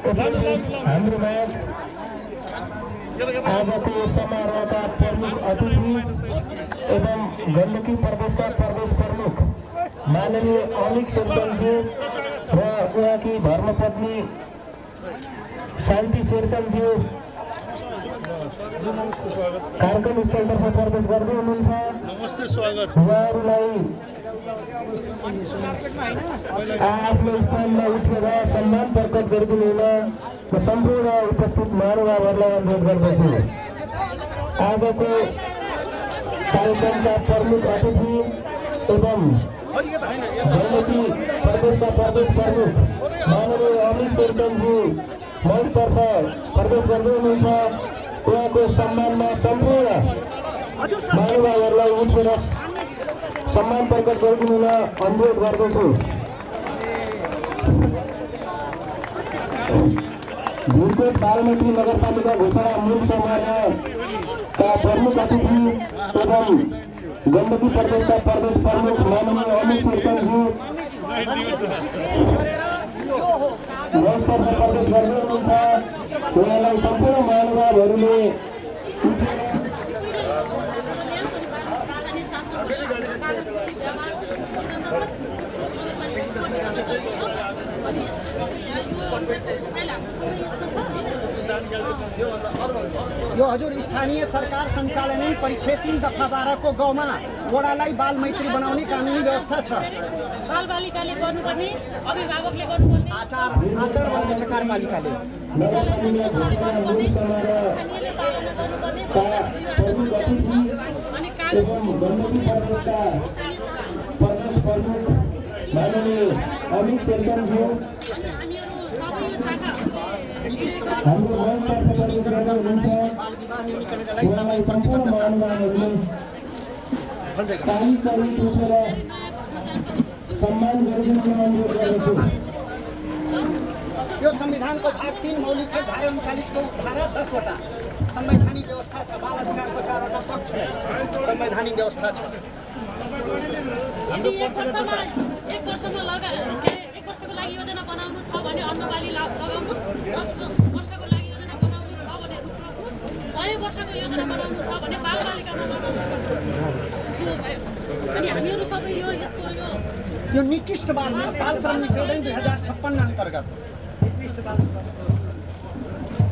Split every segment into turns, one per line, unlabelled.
हाम्रोमा आजको समारोहका प्रमुख अतिथि एवं गण्डकी प्रदेशका प्रदेश प्रमुख माननीय अमित शेरचनजी र उहाँकी धर्मपत्नी शान्ति शेरचनज्यू कार्यक्रम स्थलतर्फ प्रवेश गर्दै हुनुहुन्छ।
नमस्ते, स्वागत।
उहाँहरूलाई आफ्नो स्थानमा उठेर सम्मान प्रकट गरिदिनु हुन म सम्पूर्ण उपस्थित महानुभावहरूलाई अनुरोध गर्दछु। आजको कार्यक्रमका प्रमुख अतिथि एवं गण्डकी प्रदेशका प्रदेश प्रमुख माननीय अमित शेरचनज्यू मञ्चतर्फ प्रवेश गर्दै हुनुहुन्छ। उहाँको सम्मानमा सम्पूर्ण महानुभावहरूलाई उठेर सम्मान प्रकट गरिदिनु हुन अनुरोध गर्दछु। भुरकोट बालमैत्री नगरपालिका घोषणा मूल समारोहका प्रमुख अतिथि एवं गण्डकी प्रदेशका प्रदेश प्रमुख माननीय अमित शेरचनज्यू मञ्चतर्फ प्रवेश गर्दै हुनुहुन्छ। उहाँलाई सम्पूर्ण महानुभावहरूले
यो हजुर स्थानीय सरकार सञ्चालनमा परिक्षेत्र 3 दफा 12 को गाउँमा वडालाई बाल मैत्री बनाउने कानुनी व्यवस्था छ।
बालबालिकाले गर्नुपर्ने, अभिभावकले गर्नुपर्ने,
आचार भनेको छ कार्यपालिकाले।
विद्यालय संस्थाले गर्नुपर्ने, स्थानीयले पालना गर्नुपर्ने यो आज सुझाव छ। अनि कानुन स्थानीय
माननीय अमित शेरचनज्यू
हामीहरू सबै यो शाखाहरूले
हाम्रो मञ्चतर्फ प्रवेश गर्दै हुनुहुन्छ।
बाल विवाह न्यूनीकरणलाई समय प्रतिबद्धता
तालिम उठेर सम्मान गरिदिनु अनुरोध गर्दछु।
यो संविधानको भाग 3 मौलिक धारा 39 को धारा 10 वटा संवैधानिक व्यवस्था छ। बाल अधिकारको 4 वटा पक्षलाई संवैधानिक व्यवस्था छ।
यदि एक वर्षमा एक वर्षको लागि योजना बनाउनु छ भने अन्नबाली लगाउनुहोस्, 10 वर्षको लागि योजना बनाउनु छ भने रुख रोप्नुहोस्, 100 वर्षको योजना बनाउनु छ भने बालबालिकामा लगाउनुहोस्। यो भयो। अनि हामीहरू सबै
यो निकृष्ट बाल श्रम निषेधन 2056 अन्तर्गत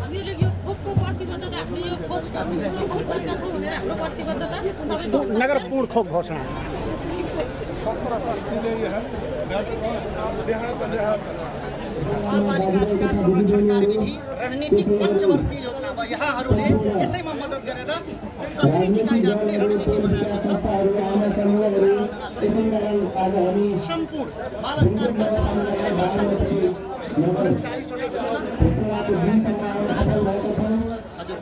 हामीहरूले यो खोपको प्रतिबद्धता हामीले यो खोप गरेका छौँ भनेर हाम्रो प्रतिबद्धता सबैको
नगर पूर्ण खोप घोषणा बालबालिका अधिकार संरक्षण कार्यविधि रणनीतिक पञ्चवर्षीय योजना भयो। यहाँहरूले यसैमा मद्दत गरेर कसरी टिकाइराख्ने रणनीति बनाएको छ। सम्पूर्ण बाल अधिकारका 4 क्षेत्र छन्। 39 वटा क्षेत्र बाल अधिकारका 4 वटा क्षेत्र। हजुर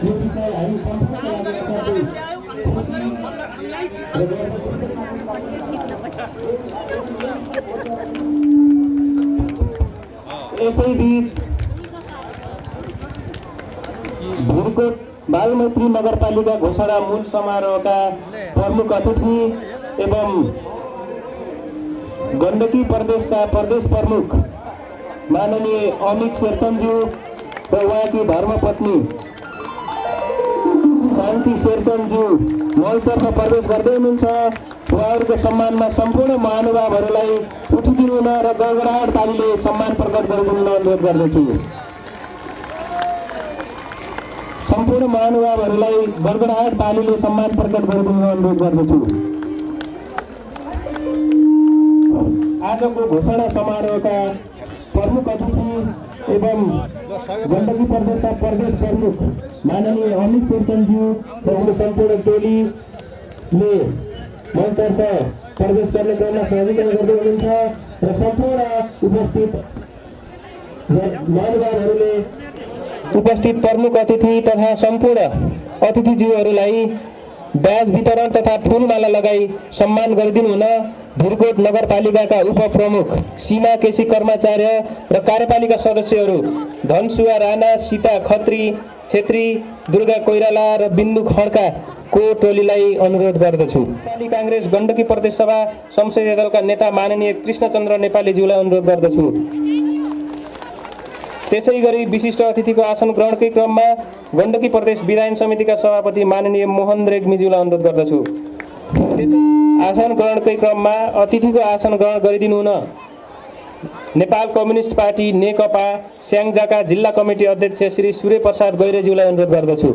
यो विषय हामी सम्पूर्ण
काम गर्यो, कागज ल्यायो, अनुमोदन गर्यो, बल्ल ठम्याई चिज हासिल गर्नु।
यसैबीच भुरकोट बालमैत्री नगरपालिका घोषणा मूल समारोहका प्रमुख अतिथि एवं गण्डकी प्रदेशका प्रदेश प्रमुख माननीय अमित शेरचनज्यू र उहाँकी धर्मपत्नी शान्ति शेरचनज्यू मञ्चतर्फ प्रवेश गर्दै हुनुहुन्छ। उहाँहरूको सम्मानमा सम्पूर्ण महानुभावहरूलाई उठिदिनु हुन र गडगडाट तालीले सम्मान प्रकट गरिदिनु अनुरोध गर्दछु। सम्पूर्ण महानुभावहरूलाई गडगडाट तालीले सम्मान प्रकट गरिदिनु अनुरोध गर्दछु। आजको घोषणा समारोहका प्रमुख अतिथि एवं गण्डकी प्रदेशका प्रदेश प्रमुख माननीय अमित शेरचनज्यू र उनको सम्पूर्ण टोलीले मञ्चतर्फ प्रवेश गर्ने क्रममा सहयोगिता गर्दै हुनुहुन्छ र सम्पूर्ण उपस्थित महानुभावहरूले उपस्थित प्रमुख अतिथि तथा सम्पूर्ण अतिथिज्यूहरूलाई ब्याज वितरण तथा फुलमाला लगाई सम्मान गरिदिनु हुन भुरकोट नगरपालिकाका उपप्रमुख सीमा केसी कर्मचार्य र कार्यपालिका सदस्यहरू धनसुवा राणा, सीता खत्री छेत्री, दुर्गा कोइराला र बिन्दु खड्का को टोलीलाई अनुरोध गर्दछु। नेपाली कांग्रेस गण्डकी प्रदेश सभा संसदीय दलका नेता माननीय कृष्णचन्द्र नेपालीज्यूलाई अनुरोध गर्दछु। त्यसै गरी विशिष्ट अतिथिको आसन ग्रहणकै क्रममा गण्डकी प्रदेश विधायन समितिका सभापति माननीय मोहन रेग्मीज्यूलाई अनुरोध गर्दछु। आसन ग्रहणकै क्रममा अतिथिको आसन ग्रहण गरिदिनु हुन नेपाल कम्युनिस्ट पार्टी नेकपा स्याङ्जाका जिल्ला कमिटी अध्यक्ष श्री सूर्य प्रसाद गैरेज्यूलाई अनुरोध गर्दछु।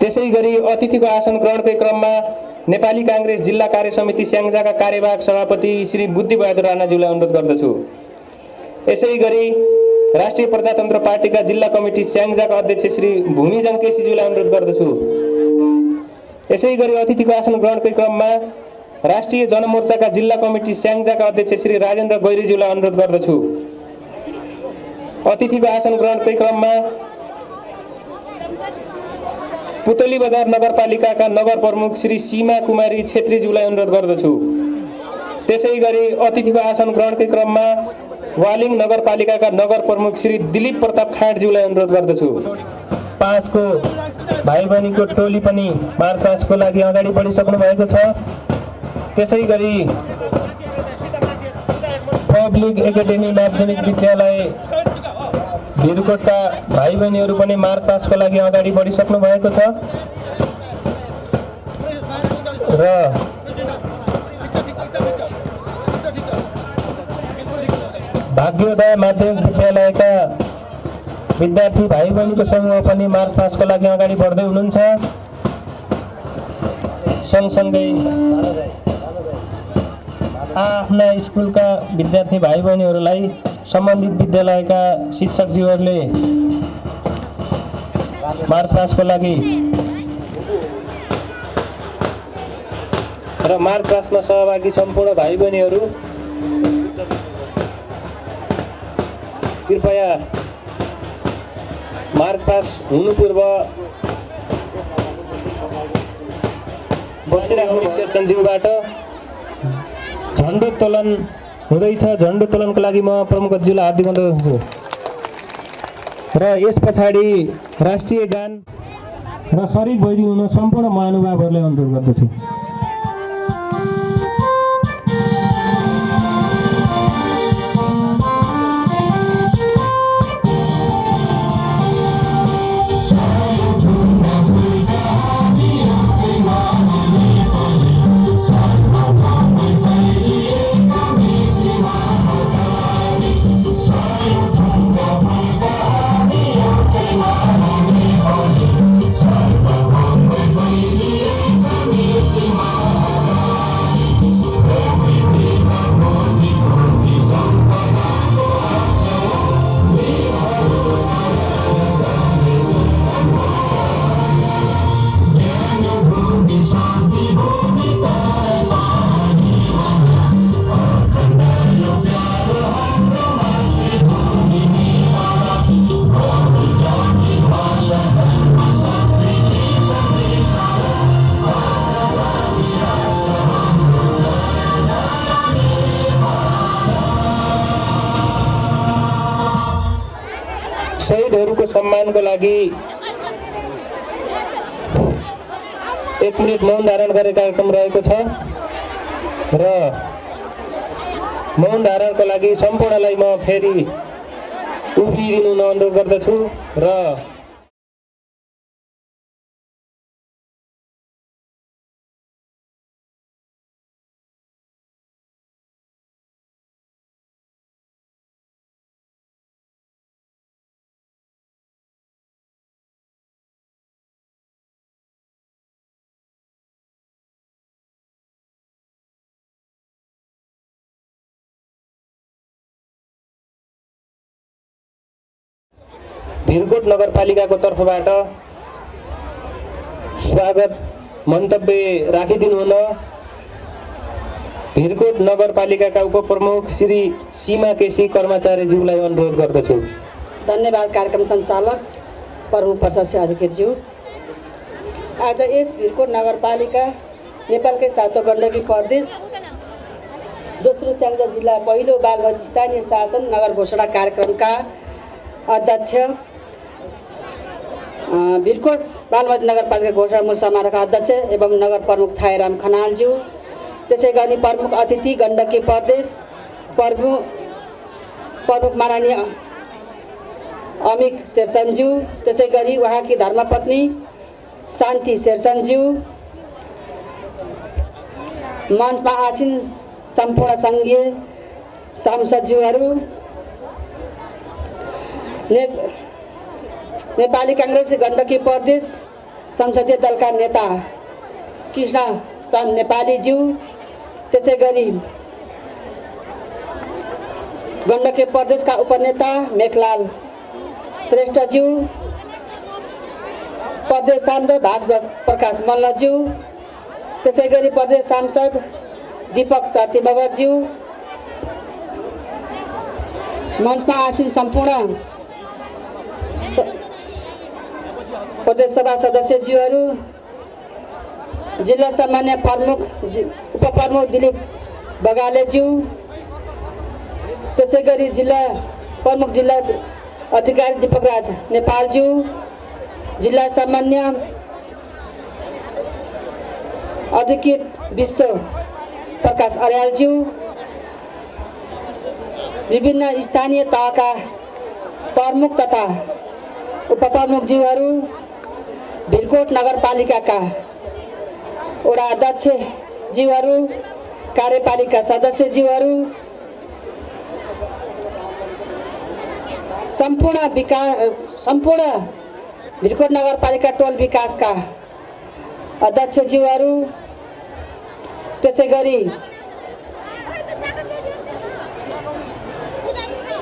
त्यसै गरी अतिथिको आसन ग्रहणकै क्रममा नेपाली काङ्ग्रेस जिल्ला कार्य समिति स्याङ्जाका कार्यवाहक सभापति श्री बुद्धिबहादुर राणाज्यूलाई अनुरोध गर्दछु। यसै गरी राष्ट्रिय प्रजातन्त्र पार्टीका जिल्ला कमिटी स्याङ्जाका अध्यक्ष श्री भूमिजङ केसीज्यूलाई अनुरोध गर्दछु। यसै गरी अतिथिको आसन ग्रहणकै क्रममा राष्ट्रिय जनमोर्चाका जिल्ला कमिटी स्याङ्जाका अध्यक्ष श्री राजेन्द्र गैरीज्यूलाई अनुरोध गर्दछु। अतिथिको आसन ग्रहणकै क्रममा पुतली बजार नगरपालिकाका नगर प्रमुख श्री सीमा कुमारी छेत्रीज्यूलाई अनुरोध गर्दछु। त्यसै गरी अतिथिको आसन ग्रहणकै क्रममा वालिङ नगरपालिकाका नगर प्रमुख श्री दिलीप प्रताप खाँडज्यूलाई अनुरोध गर्दछु। 5 को भाइ बहिनीको टोली पनि मार्च पास्टको लागि अगाडि बढिसक्नु भएको छ। त्यसै गरी पब्लिक एकाडेमी माध्यमिक विद्यालय भिरकोटका भाइ बहिनीहरू पनि मार्च पास्टको लागि अगाडि बढिसक्नु भएको छ र भाग्योदय माध्यमिक विद्यालयका विद्यार्थी भाइ बहिनीको समूह पनि मार्च पास्टको लागि अगाडि बढ्दै हुनुहुन्छ। सँगसँगै आफ्ना स्कुलका विद्यार्थी भाइ बहिनीहरूलाई सम्बन्धित विद्यालयका शिक्षकज्यूहरूले मार्च पास्टको लागि र मार्च पास्टमा सहभागी सम्पूर्ण भाइ बहिनीहरू कृपया मार्च पास्ट हुनु पूर्व बसिराख्नु शेरचन्दज्यूबाट झण्डोत्तोलन हुँदैछ। झण्डोत्तोलनको लागि म प्रमुखज्यूलाई हार्दिक अनुरोध गर्छु र यस पछाडि राष्ट्रिय गान र शरीक भइदिनु हुन सम्पूर्ण महानुभावहरूलाई अनुरोध गर्दछु। शहीदहरूको सम्मानको लागि 1 मिनेट मौन धारण गर्ने कार्यक्रम रहेको छ र मौन धारणको लागि सम्पूर्णलाई म फेरि उभिदिनु अनुरोध गर्दछु र भिरकोट नगरपालिकाको तर्फबाट स्वागत मन्तव्य राखिदिनु हुन भिरकोट नगरपालिकाका उपप्रमुख श्री सीमा केसी कर्मचारीज्यूलाई अनुरोध गर्दछु।
धन्यवाद कार्यक्रम सञ्चालक प्रमुख प्रशासकीय अधिकृतज्यू। आज यस भिरकोट नगरपालिका नेपालकै 7औं गण्डकी प्रदेश दोस्रो स्याङ्जा जिल्ला पहिलो बालबच्चा स्थानीय शासन नगर घोषणा कार्यक्रमका अध्यक्ष भिरकोट बालबच्चा नगरपालिका घोषणा समारोहका अध्यक्ष एवं नगर प्रमुख छायाराम खनालज्यू, त्यसै गरी प्रमुख अतिथि गण्डकी प्रदेश प्रमुख प्रमुख माननीय अमिक शेरचनज्यू, त्यसै गरी उहाँकी धर्मपत्नी शान्ति शेरचनज्यू, मञ्चमा आसीन सम्पूर्ण सङ्घीय सांसदज्यूहरू, नेपाली काङ्ग्रेस गण्डकी प्रदेश संसदीय दलका नेता कृष्ण चन्द नेपालीज्यू, त्यसै गरी गण्डकी प्रदेशका उपनेता मेघलाल श्रेष्ठज्यू, प्रदेश सांसद भागवत प्रकाश मल्लज्यू, त्यसै गरी प्रदेश सांसद दीपक चर्ती मगरज्यू, मञ्चमा आसीन सम्पूर्ण प्रदेश सभा सदस्यज्यूहरू, जिल्ला सामान्य प्रमुख उपप्रमुख दिलीप बगालेज्यू, त्यसै गरी जिल्ला प्रमुख जिल्ला अधिकारी दीपकराज नेपालज्यू, जिल्ला सामान्य अधिकृत विश्व प्रकाश अर्यालज्यू, विभिन्न स्थानीय तहका प्रमुख तथा उपप्रमुखज्यूहरू, भिरकोट नगरपालिकाका वडा अध्यक्षज्यूहरू, कार्यपालिका सदस्यज्यूहरू, सम्पूर्ण भिरकोट नगरपालिका टोल विकासका अध्यक्षज्यूहरू, त्यसै गरी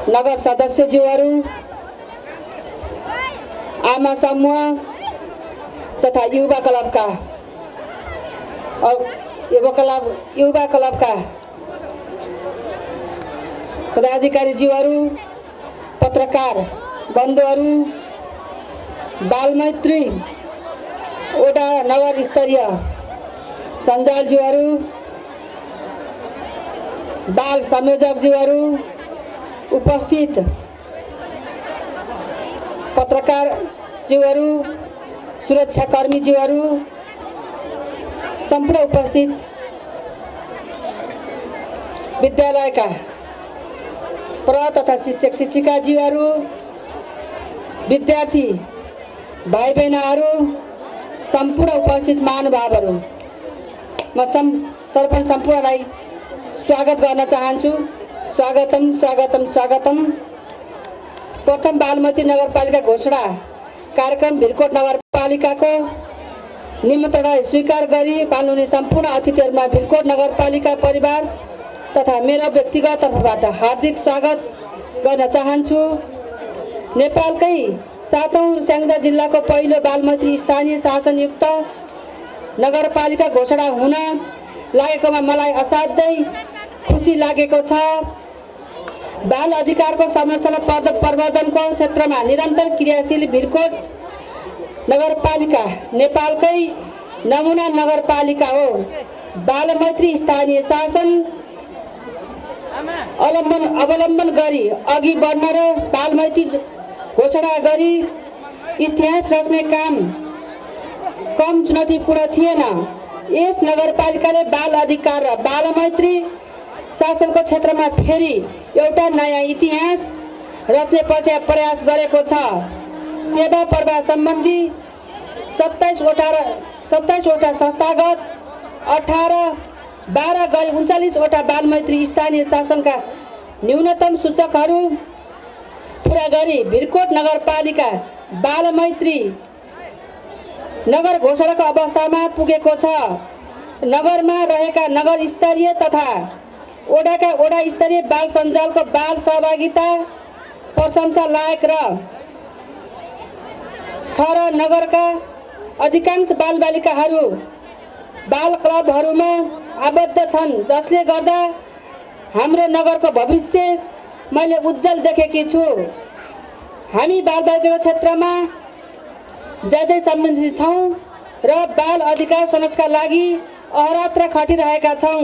नगर सदस्यज्यूहरू, आमा समूह तथा युवा क्लबका पदाधिकारीज्यूहरू, पत्रकार बन्धुहरू, बालमैत्री वडा नगर स्तरीय सञ्जालज्यूहरू, बाल संयोजकज्यूहरू, उपस्थित पत्रकारज्यूहरू, सुरक्षाकर्मीज्यूहरू, सम्पूर्ण उपस्थित विद्यालयका प्रह तथा शिक्षक शिक्षिकाज्यूहरू, विद्यार्थी भाइ बहिनीहरू, सम्पूर्ण उपस्थित महानुभावहरू, म सर्वप्रथम सम्पूर्णलाई स्वागत गर्न चाहन्छु। स्वागतम स्वागतम स्वागतम। प्रथम बालमती नगरपालिका घोषणा कार्यक्रम भिरकोट नगरपालिकाको निमन्त्रणा स्वीकार गरी पाल्नुहुने सम्पूर्ण अतिथिहरूमा भिरकोट नगरपालिका परिवार तथा मेरो व्यक्तिगत तर्फबाट हार्दिक स्वागत गर्न चाहन्छु। नेपालकै 7औं स्याङ्जा जिल्लाको पहिलो बालमैत्री स्थानीय शासनयुक्त नगरपालिका घोषणा हुन लागेकोमा मलाई असाध्यै खुसी लागेको छ। बाल अधिकारको संरक्षण र प्रवर्धनको क्षेत्रमा निरन्तर क्रियाशील भिरकोट नगरपालिका नेपालकै नमुना नगरपालिका हो। बालमैत्री स्थानीय शासन अवलम्बन गरी अघि बढ्न र बालमैत्री घोषणा गरी इतिहास रच्ने काम कम चुनौतीपूर्ण थिएन। यस नगरपालिकाले बाल अधिकार र बालमैत्री शासनको क्षेत्रमा फेरि एउटा नयाँ इतिहास रच्ने प्रयास गरेको छ। सेवा प्रवाह सम्बन्धी 27 वटा संस्थागत 12 गरी 39 वटा बालमैत्री स्थानीय शासनका न्यूनतम सूचकहरू पुरा गरी भिरकोट नगरपालिका बालमैत्री नगर घोषणाको अवस्थामा पुगेको छ। नगरमा रहेका नगर स्तरीय तथा वडाका वडा स्तरीय बाल सञ्जालको बाल सहभागिता प्रशंसा लायक छ र नगरका अधिकांश बालबालिकाहरू बाल क्लबहरूमा आबद्ध छन्, जसले गर्दा हाम्रो नगरको भविष्य मैले उज्जवल देखेकी छु। हामी बालबालिकाको क्षेत्रमा ज्यादै संवेदनशील छौँ र बाल अधिकार संरक्षणका लागि अहरात्र खटिरहेका छौँ।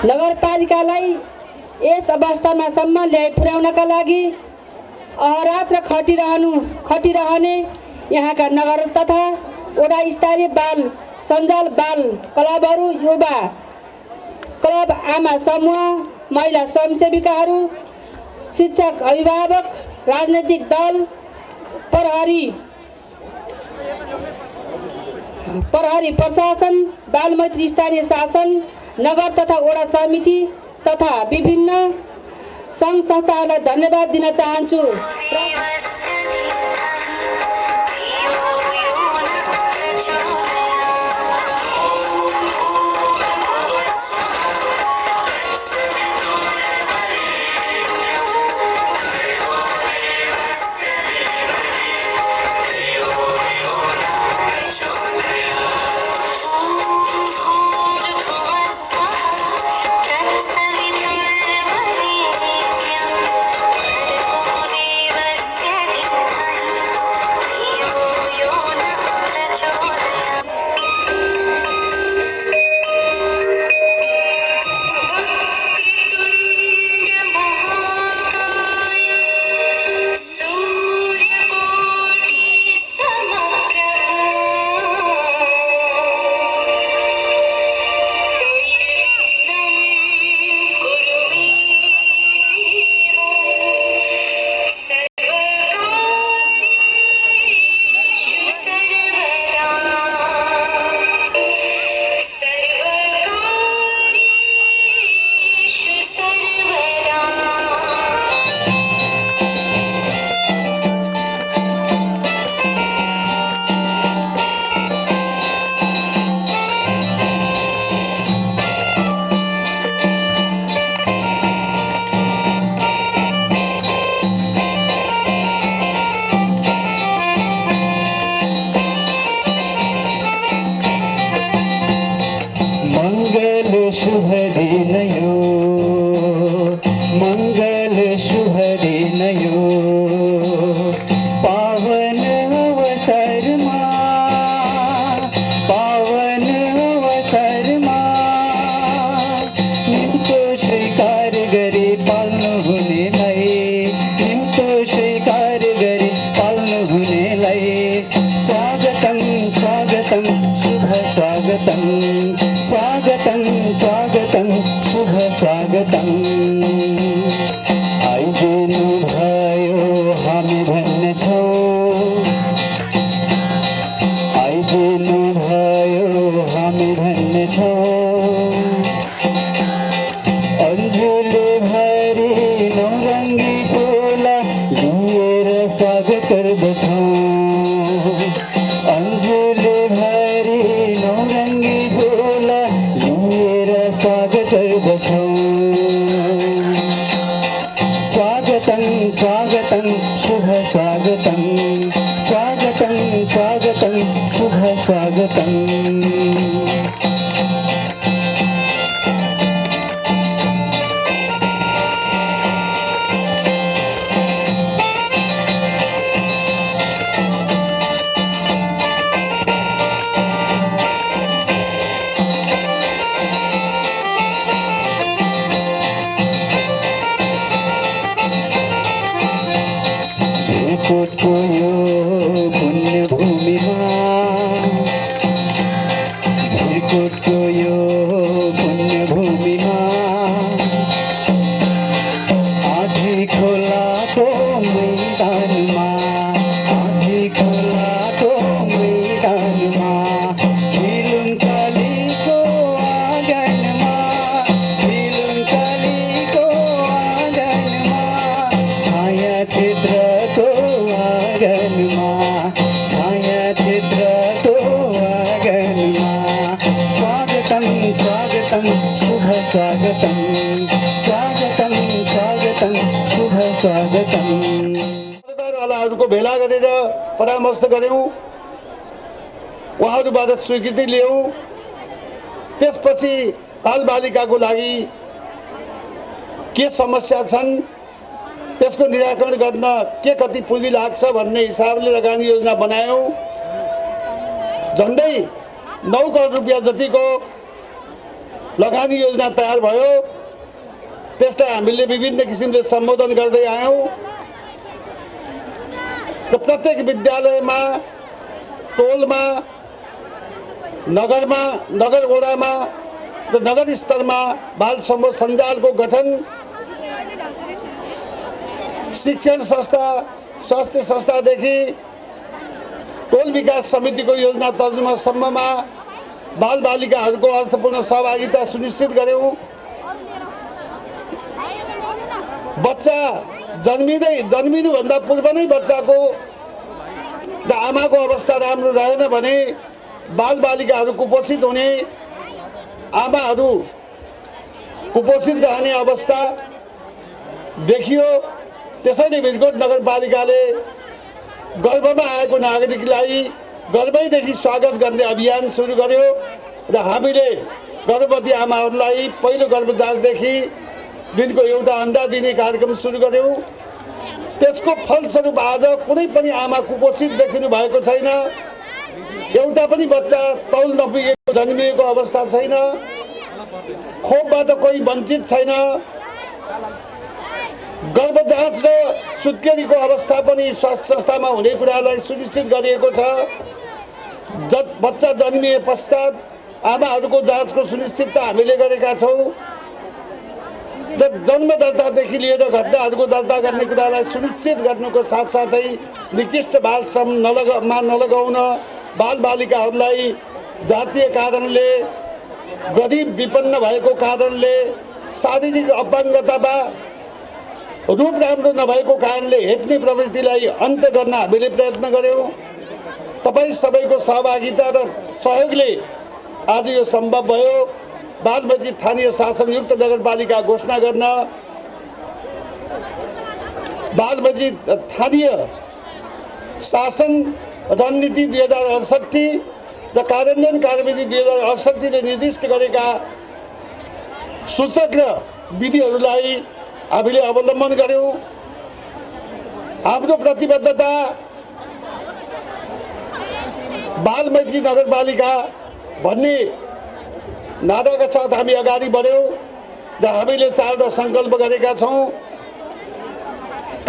नगरपालिकालाई यस अवस्थामा सम्म पुर्याउनका लागि अहरात्र खटिरहने यहाँका नगर तथा वडा स्तरीय बाल सञ्जाल, बाल क्लबहरू, युवा क्लब, आमा समूह महिला स्वयंसेविकाहरू, शिक्षक, अभिभावक, राजनैतिक दल, प्रहरी प्रशासन, बालमैत्री स्थानीय शासन, नगर तथा वडा समिति तथा विभिन्न सङ्घ संस्थाहरूलाई धन्यवाद दिन चाहन्छु।
शुभ दिन यो, मङ्गल शुभ दिन यो, पावन अवसरमा, पावन अवसरमा निम्तो स्वीकार गरे पाल्नु हुनेलाई, निम्तो स्वीकार गरे पाल्नु हुनेलाई स्वागतम स्वागतम शुभ स्वागतम, स्वागतम स्वागतम शुभ स्वागतम। आइदिनु भयो हामी भन्नेछौँ, आइदिनु भयो हामी भन्नेछौँ, अन्जुली भरी नौरङ्गी फुला लिएर स्वागत गर्दछौँ, अन्जुली भरी नौरङ्गी फुला लिएर स्वागत गर्दछौँ। स्वागतम स्वागतम शुभ स्वागतम, स्वागतम स्वागतम शुभ स्वागतम। भीरकोटको यो पुण्य भूमिमा, भीरकोटको यो पुण्य भूमिमा आधी खोलाको मैदानमा, आधी खोलाको मैदानमा खिलुङकालीको आँगनमा, खिलुङकालीको आँगनमा छाया क्षेत्रको आँगनमा, छाया क्षेत्रको आँगनमा स्वागतम स्वागतम शुभ स्वागतम, स्वागतम स्वागतम शुभ स्वागतम।
वालाहरूको भेला गरेर परामर्श गऱ्यौँ, उहाँहरूबाट स्वीकृति लियौँ। त्यसपछि बालबालिकाको लागि के समस्या छन्, त्यसको निराकरण गर्न के कति पुँजी लाग्छ भन्ने हिसाबले लगानी योजना बनायौँ। झन्डै 9 करोड रुपियाँ जतिको लगानी योजना तयार भयो। त्यसलाई हामीले विभिन्न किसिमले सम्बोधन गर्दै आयौँ र प्रत्येक विद्यालयमा, टोलमा, नगरमा, नगर वडामा र नगर स्तरमा बाल समूह सञ्जालको गठन, शिक्षण संस्था, स्वास्थ्य संस्थादेखि टोल विकास समितिको योजना तर्जुमासम्ममा बालबालिकाहरूको अर्थपूर्ण सहभागिता सुनिश्चित गर्यौँ। बच्चा जन्मिनुभन्दा पूर्व नै बच्चाको र आमाको अवस्था राम्रो रहेन भने बालबालिकाहरू कुपोषित हुने, आमाहरू कुपोषित रहने अवस्था देखियो। त्यसैले भिरकोट नगरपालिकाले गर्भमा आएको नागरिकलाई गर्भैदेखि स्वागत गर्ने अभियान सुरु गर्यो र हामीले गर्भवती आमाहरूलाई पहिलो गर्भजातदेखि दिनको एउटा अन्डा दिने कार्यक्रम सुरु गर्यौँ। त्यसको फलस्वरूप आज कुनै पनि आमा कुपोषित देखिनु भएको छैन। एउटा पनि बच्चा तौल नपुगेको जन्मिएको अवस्था छैन। खोपबाट कोही वञ्चित छैन। गर्भजाँच र सुत्केरीको अवस्था पनि स्वास्थ्य संस्थामा हुने कुरालाई सुनिश्चित गरिएको छ। बच्चा जन्मिए पश्चात आमाहरूको जाँचको सुनिश्चितता हामीले गरेका छौँ। जन्म दर्तादेखि लिएर घटनाहरूको दर्ता गर्ने कुरालाई सुनिश्चित गर्नुको साथसाथै निकृष्ट बाल श्रम नलगाउन, बालबालिकाहरूलाई जातीय कारणले, गरिब विपन्न भएको कारणले, शारीरिक अपाङ्गतामा रूप राम्रो नभएको कारणले हेप्ने प्रवृत्तिलाई अन्त्य गर्न हामीले प्रयत्न गर्यौँ। तपाईँ सबैको सहभागिता र सहयोगले आज यो सम्भव भयो। बालमैत्री स्थानीय शासनयुक्त नगरपालिका घोषणा गर्न, बालमैत्री स्थानीय शासन रणनीति 2068 र कार्यान्वयन कार्यविधि 2068ले निर्दिष्ट गरेका सूचक र विधिहरूलाई हामीले अवलम्बन गर्यौँ। हाम्रो प्रतिबद्धता बालमैत्री नगरपालिका भन्ने नाराका साथ हामी अगाडि बढ्यौँ र हामीले 4 सङ्कल्प गरेका छौँ।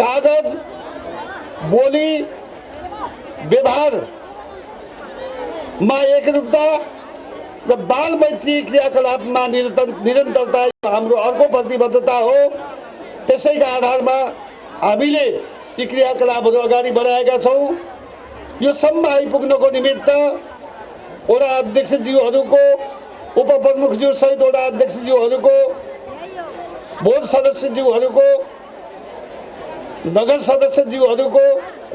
कागज, बोली, व्यवहारमा एकरूपता र बालमैत्री क्रियाकलापमा निरन्तरता हाम्रो अर्को प्रतिबद्धता हो। त्यसैका आधारमा हामीले यी क्रियाकलापहरू अगाडि बढाएका छौँ। यो सम्म आइपुग्नको निमित्त वडा अध्यक्षज्यूहरूको, उपप्रमुखज्यू सहित वडा अध्यक्षज्यूहरूको, बोर्ड सदस्यज्यूहरूको, नगर सदस्यज्यूहरूको,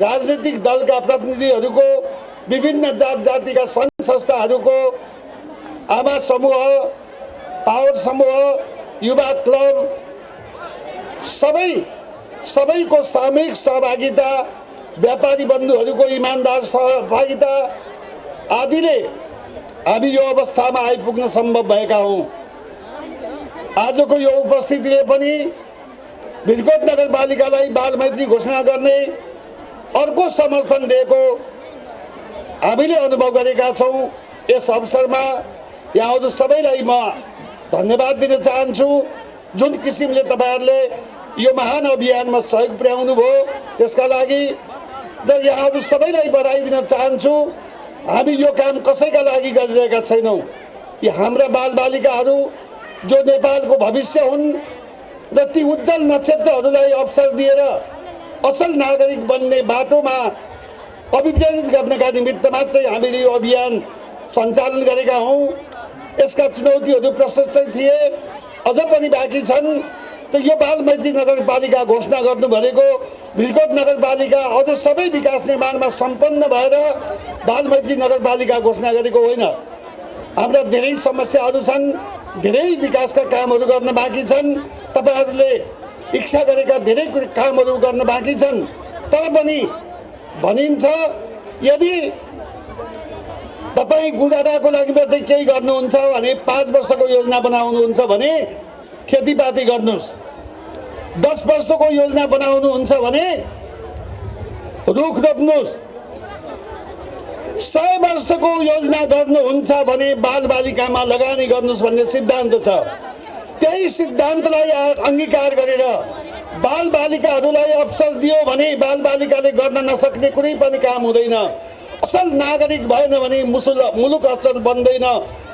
राजनीतिक दलका प्रतिनिधिहरूको, विभिन्न जात जातिका सङ्घ संस्थाहरूको, आमा समूह, पावर समूह, युवा क्लब, सबैको सामूहिक सहभागिता, व्यापारी बन्धुहरूको इमान्दार सहभागिता आदिले हामी यो अवस्थामा आइपुग्न सम्भव भएका हौँ। आजको यो उपस्थितिले पनि भिरकोट नगरपालिकालाई बालमैत्री घोषणा गर्ने अर्को समर्थन दिएको हामीले अनुभव गरेका छौँ। यस अवसरमा यहाँहरू सबैलाई म धन्यवाद दिन चाहन्छु। जुन किसिमले तपाईँहरूले यो महान अभियानमा सहयोग पुर्याउनु भयो त्यसका लागि र यहाँहरू सबैलाई बधाई दिन चाहन्छु। हामी यो काम कसैका लागि गरिरहेका छैनौँ। यी हाम्रा बालबालिकाहरू जो नेपालको भविष्य हुन् र ती उज्जवल नक्षत्रहरूलाई अवसर दिएर असल नागरिक बन्ने बाटोमा अभिप्रेरित गर्नका निमित्त मात्रै हामीले यो अभियान सञ्चालन गरेका हौँ। यसका चुनौतीहरू प्रशस्तै थिए, अझ पनि बाँकी छन्। त यो बालमैत्री नगरपालिका घोषणा गर्नु भनेको भिरकोट नगरपालिका अझ सबै विकास निर्माणमा सम्पन्न भएर बालमैत्री नगरपालिका घोषणा गरेको होइन। हाम्रा धेरै समस्याहरू छन्, धेरै विकासका कामहरू गर्न बाँकी छन्। तपाईँहरूले इच्छा गरेका धेरै कामहरू गर्न बाँकी छन्। तर पनि भनिन्छ यदि तपाईँ गुजाराको लागि मात्रै केही गर्नुहुन्छ भने 5 वर्षको योजना बनाउनुहुन्छ भने खेतीपाती गर्नुहोस्। 10 वर्षको योजना बनाउनुहुन्छ भने रुख रोप्नुहोस्। 100 वर्षको योजना गर्नुहुन्छ भने बालबालिकामा लगानी गर्नुहोस् भन्ने सिद्धान्त छ। त्यही सिद्धान्तलाई अंगीकार गरेर बालबालिकाहरूलाई अवसर दियो भने बालबालिकाले गर्न नसक्ने कुनै पनि काम हुँदैन। असल नागरिक भएन भने मुलुक असल बन्दैन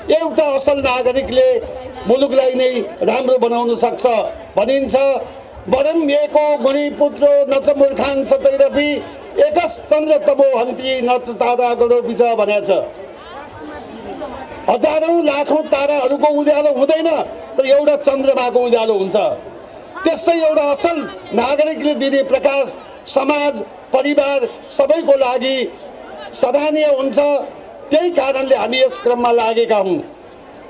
एउटा असल नागरिकले मुलुकलाई नै राम्रो बनाउन सक्छ भनिन्छ। वरम एको गुणी पुत्रो नच मूर्खान सतैरपि एकस चन्द्र तमो हन्ति नच तारा गडो बिच भनेको छ। हजारौं लाखौं ताराहरूको उज्यालो हुँदैन तर एउटा चन्द्रमाको उज्यालो हुन्छ। त्यस्तै एउटा असल नागरिकले दिने प्रकाश समाज परिवार सबैको लागि सराहनीय हुन्छ। त्यही कारणले हामी यस क्रममा लागेका हौँ।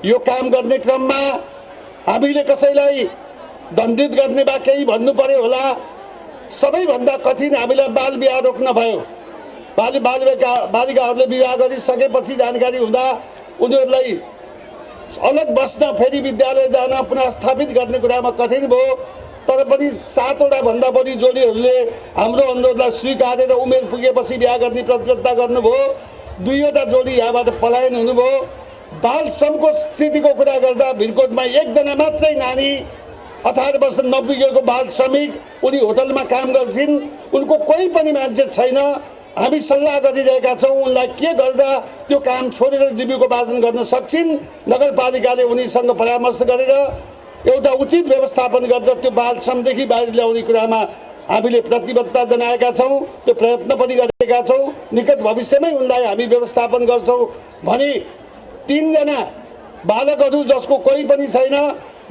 यो काम गर्ने क्रममा हामीले कसैलाई दण्डित गर्ने वा केही भन्नु पर्यो होला। सबैभन्दा कठिन हामीलाई बाल विवाह रोक्न भयो। बालिकाहरूले विवाह गरिसकेपछि जानकारी हुँदा उनीहरूलाई अलग बस्न फेरि विद्यालय जान पुनः स्थापित गर्ने कुरामा कठिन भयो। तर पनि 7 वटा भन्दा बढी जोडीहरूले हाम्रो अनुरोधलाई स्वीकारेर उमेर पुगेपछि बिहा गर्ने प्रतिबद्धता गर्नुभयो। 2 वटा जोडी यहाँबाट पलायन हुनुभयो। बाल श्रमको स्थितिको कुरा गर्दा भिरकोटमा एकजना मात्रै नानी 18 वर्ष नपुगेको बाल श्रमिक उनी होटलमा काम गर्छिन्। उनको कोही पनि मान्छे छैन। हामी सल्लाह गरिरहेका छौँ उनलाई के गर्दा त्यो काम छोडेर जीविकोपार्जन गर्न सक्छिन्। नगरपालिकाले उनीसँग परामर्श गरेर एउटा उचित व्यवस्थापन गरेर त्यो बाल श्रमदेखि बाहिर ल्याउने कुरामा हामीले प्रतिबद्धता जनाएका छौँ। त्यो प्रयत्न पनि गरेका छौँ। निकट भविष्यमै उनलाई हामी व्यवस्थापन गर्छौँ भने 3 जना बालकहरू जसको कोही पनि छैन,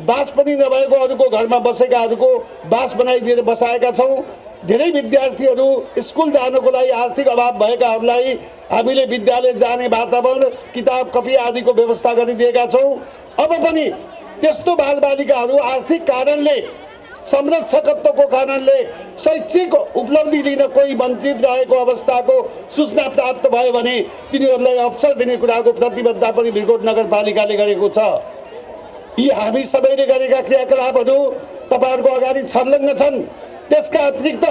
बास पनि नभएको अरूको घरमा बसेकाहरूको बास बनाइदिएर बसाएका छौँ। धेरै विद्यार्थीहरू स्कुल जानको लागि आर्थिक अभाव भएकाहरूलाई हामीले विद्यालय जाने वातावरण किताब कपी आदिको व्यवस्था गरिदिएका छौँ। अब पनि त्यस्तो बालबालिकाहरू आर्थिक कारणले संरक्षकत्वको कारणले शैक्षिक उपलब्धि लिन कोही वञ्चित रहेको अवस्थाको सूचना प्राप्त भयो भने तिनीहरूलाई अवसर दिने कुराको प्रतिबद्धता पनि भिरकोट नगरपालिकाले गरेको छ। यी हामी सबैले गरेका क्रियाकलापहरू तपाईहरुको अगाडि छर्लङ्ग छन्। त्यसका अतिरिक्त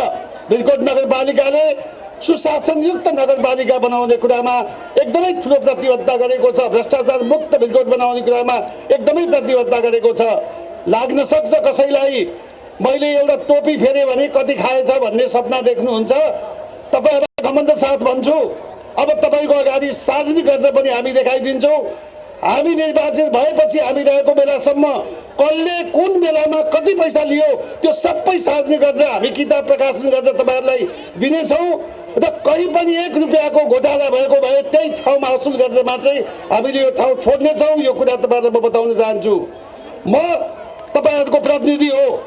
भिरकोट नगरपालिकाले सुशासनयुक्त नगरपालिका बनाउने कुरामा एकदमै ठुलो प्रतिबद्धता गरेको छ। भ्रष्टाचार मुक्त भिरकोट बनाउने कुरामा एकदमै प्रतिबद्धता गरेको छ। लाग्न सक्छ कसैलाई मैले एउटा टोपी फेरे भने कति खाएछ भन्ने सपना देख्नुहुन्छ। तपाईहरुलाई घमण्ड साथ भन्छु, अब तपाईको अगाडि सार्वजनिक गरेर पनि हामी देखाइदिन्छौँ। हामी निर्वाचित भएपछि हामी रहेको बेलासम्म कसले कुन बेलामा कति पैसा लियो त्यो सबै सार्वजनिक गरेर हामी किताब प्रकाशन गरेर तपाईहरुलाई दिनेछौँ। र कहीँ पनि 1 रुपैयाँको घोटाला भएको भए त्यही ठाउँमा असुल गरेर मात्रै हामीले यो ठाउँ छोड्नेछौँ। यो कुरा तपाईहरुलाई म बताउन चाहन्छु। म तपाईहरुको प्रतिनिधि हो,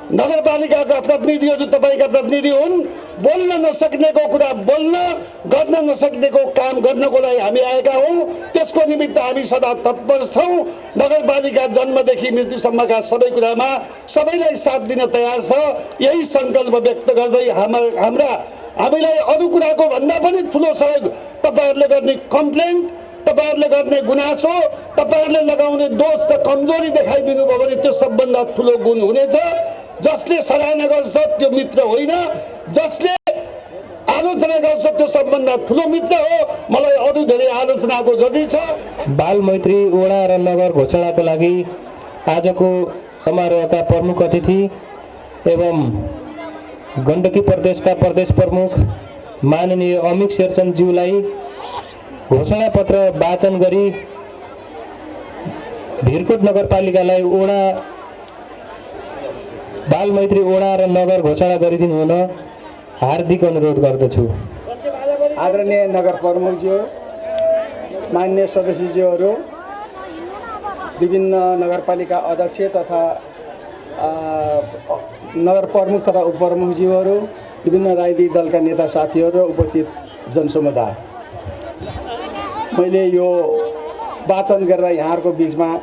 नगरपालिकाका प्रतिनिधिहरू तपाईका प्रतिनिधि हुन्। बोल्न नसक्नेको कुरा बोल्न, गर्न नसक्नेको काम गर्नको लागि हामी आएका हौँ। त्यसको निमित्त हामी सदा तत्पर छौँ। नगरपालिका जन्मदेखि मृत्युसम्मका सबै कुरामा सबैलाई साथ दिन तयार छ। यही सङ्कल्प व्यक्त गर्दै हामीलाई अरू कुराको भन्दा पनि ठुलो सहयोग तपाईहरुले गर्ने कम्प्लेन्ट, तपाईहरुले गर्ने गुनासो, तपाईहरुले लगाउने दोष र कमजोरी देखाइदिनु भयो भने त्यो सबभन्दा ठुलो गुण हुनेछ। जसले सराहना गर्छ त्यो मित्र होइन, जसले आलोचना गर्छ त्यो सबभन्दा ठुलो मित्र हो। मलाई अरू धेरै आलोचनाको जरुरी छ।
बाल मैत्री वडा र नगर घोषणाको लागि आजको समारोहका प्रमुख अतिथि एवं गण्डकी प्रदेशका प्रदेश प्रमुख माननीय अमिक शेरचन्दज्यूलाई घोषणा पत्र वाचन गरी भिरकोट नगरपालिकालाई वडा बाल मैत्री वडा र नगर घोषणा गरिदिनु हुन हार्दिक अनुरोध गर्दछु।
आदरणीय नगर प्रमुखज्यू, मान्य सदस्यज्यूहरू, विभिन्न नगरपालिका अध्यक्ष तथा नगर प्रमुख तथा उपप्रमुखज्यूहरू, विभिन्न राजनीतिक दलका नेता साथीहरू र उपस्थित जनसमुदाय, मैले यो वाचन गरेर यहाँहरूको बिचमा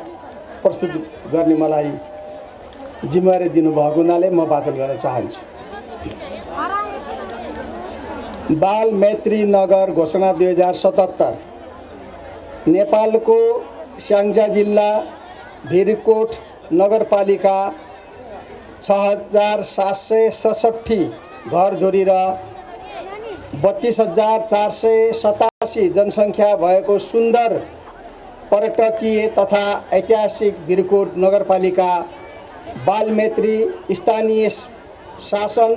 प्रस्तुत गर्ने मलाई जिम्मेवारी दिनुभएको हुनाले म वाचन गर्न चाहन्छु। बाल मैत्री नगर घोषणा 2077 नेपालको स्याङ्जा जिल्ला भिरकोट नगरपालिका 6767 घरधुरी र 32487 जनसङ्ख्या भएको सुन्दर पर्यटकीय तथा ऐतिहासिक भिरकोट नगरपालिका बालमैत्री स्थानीय शासन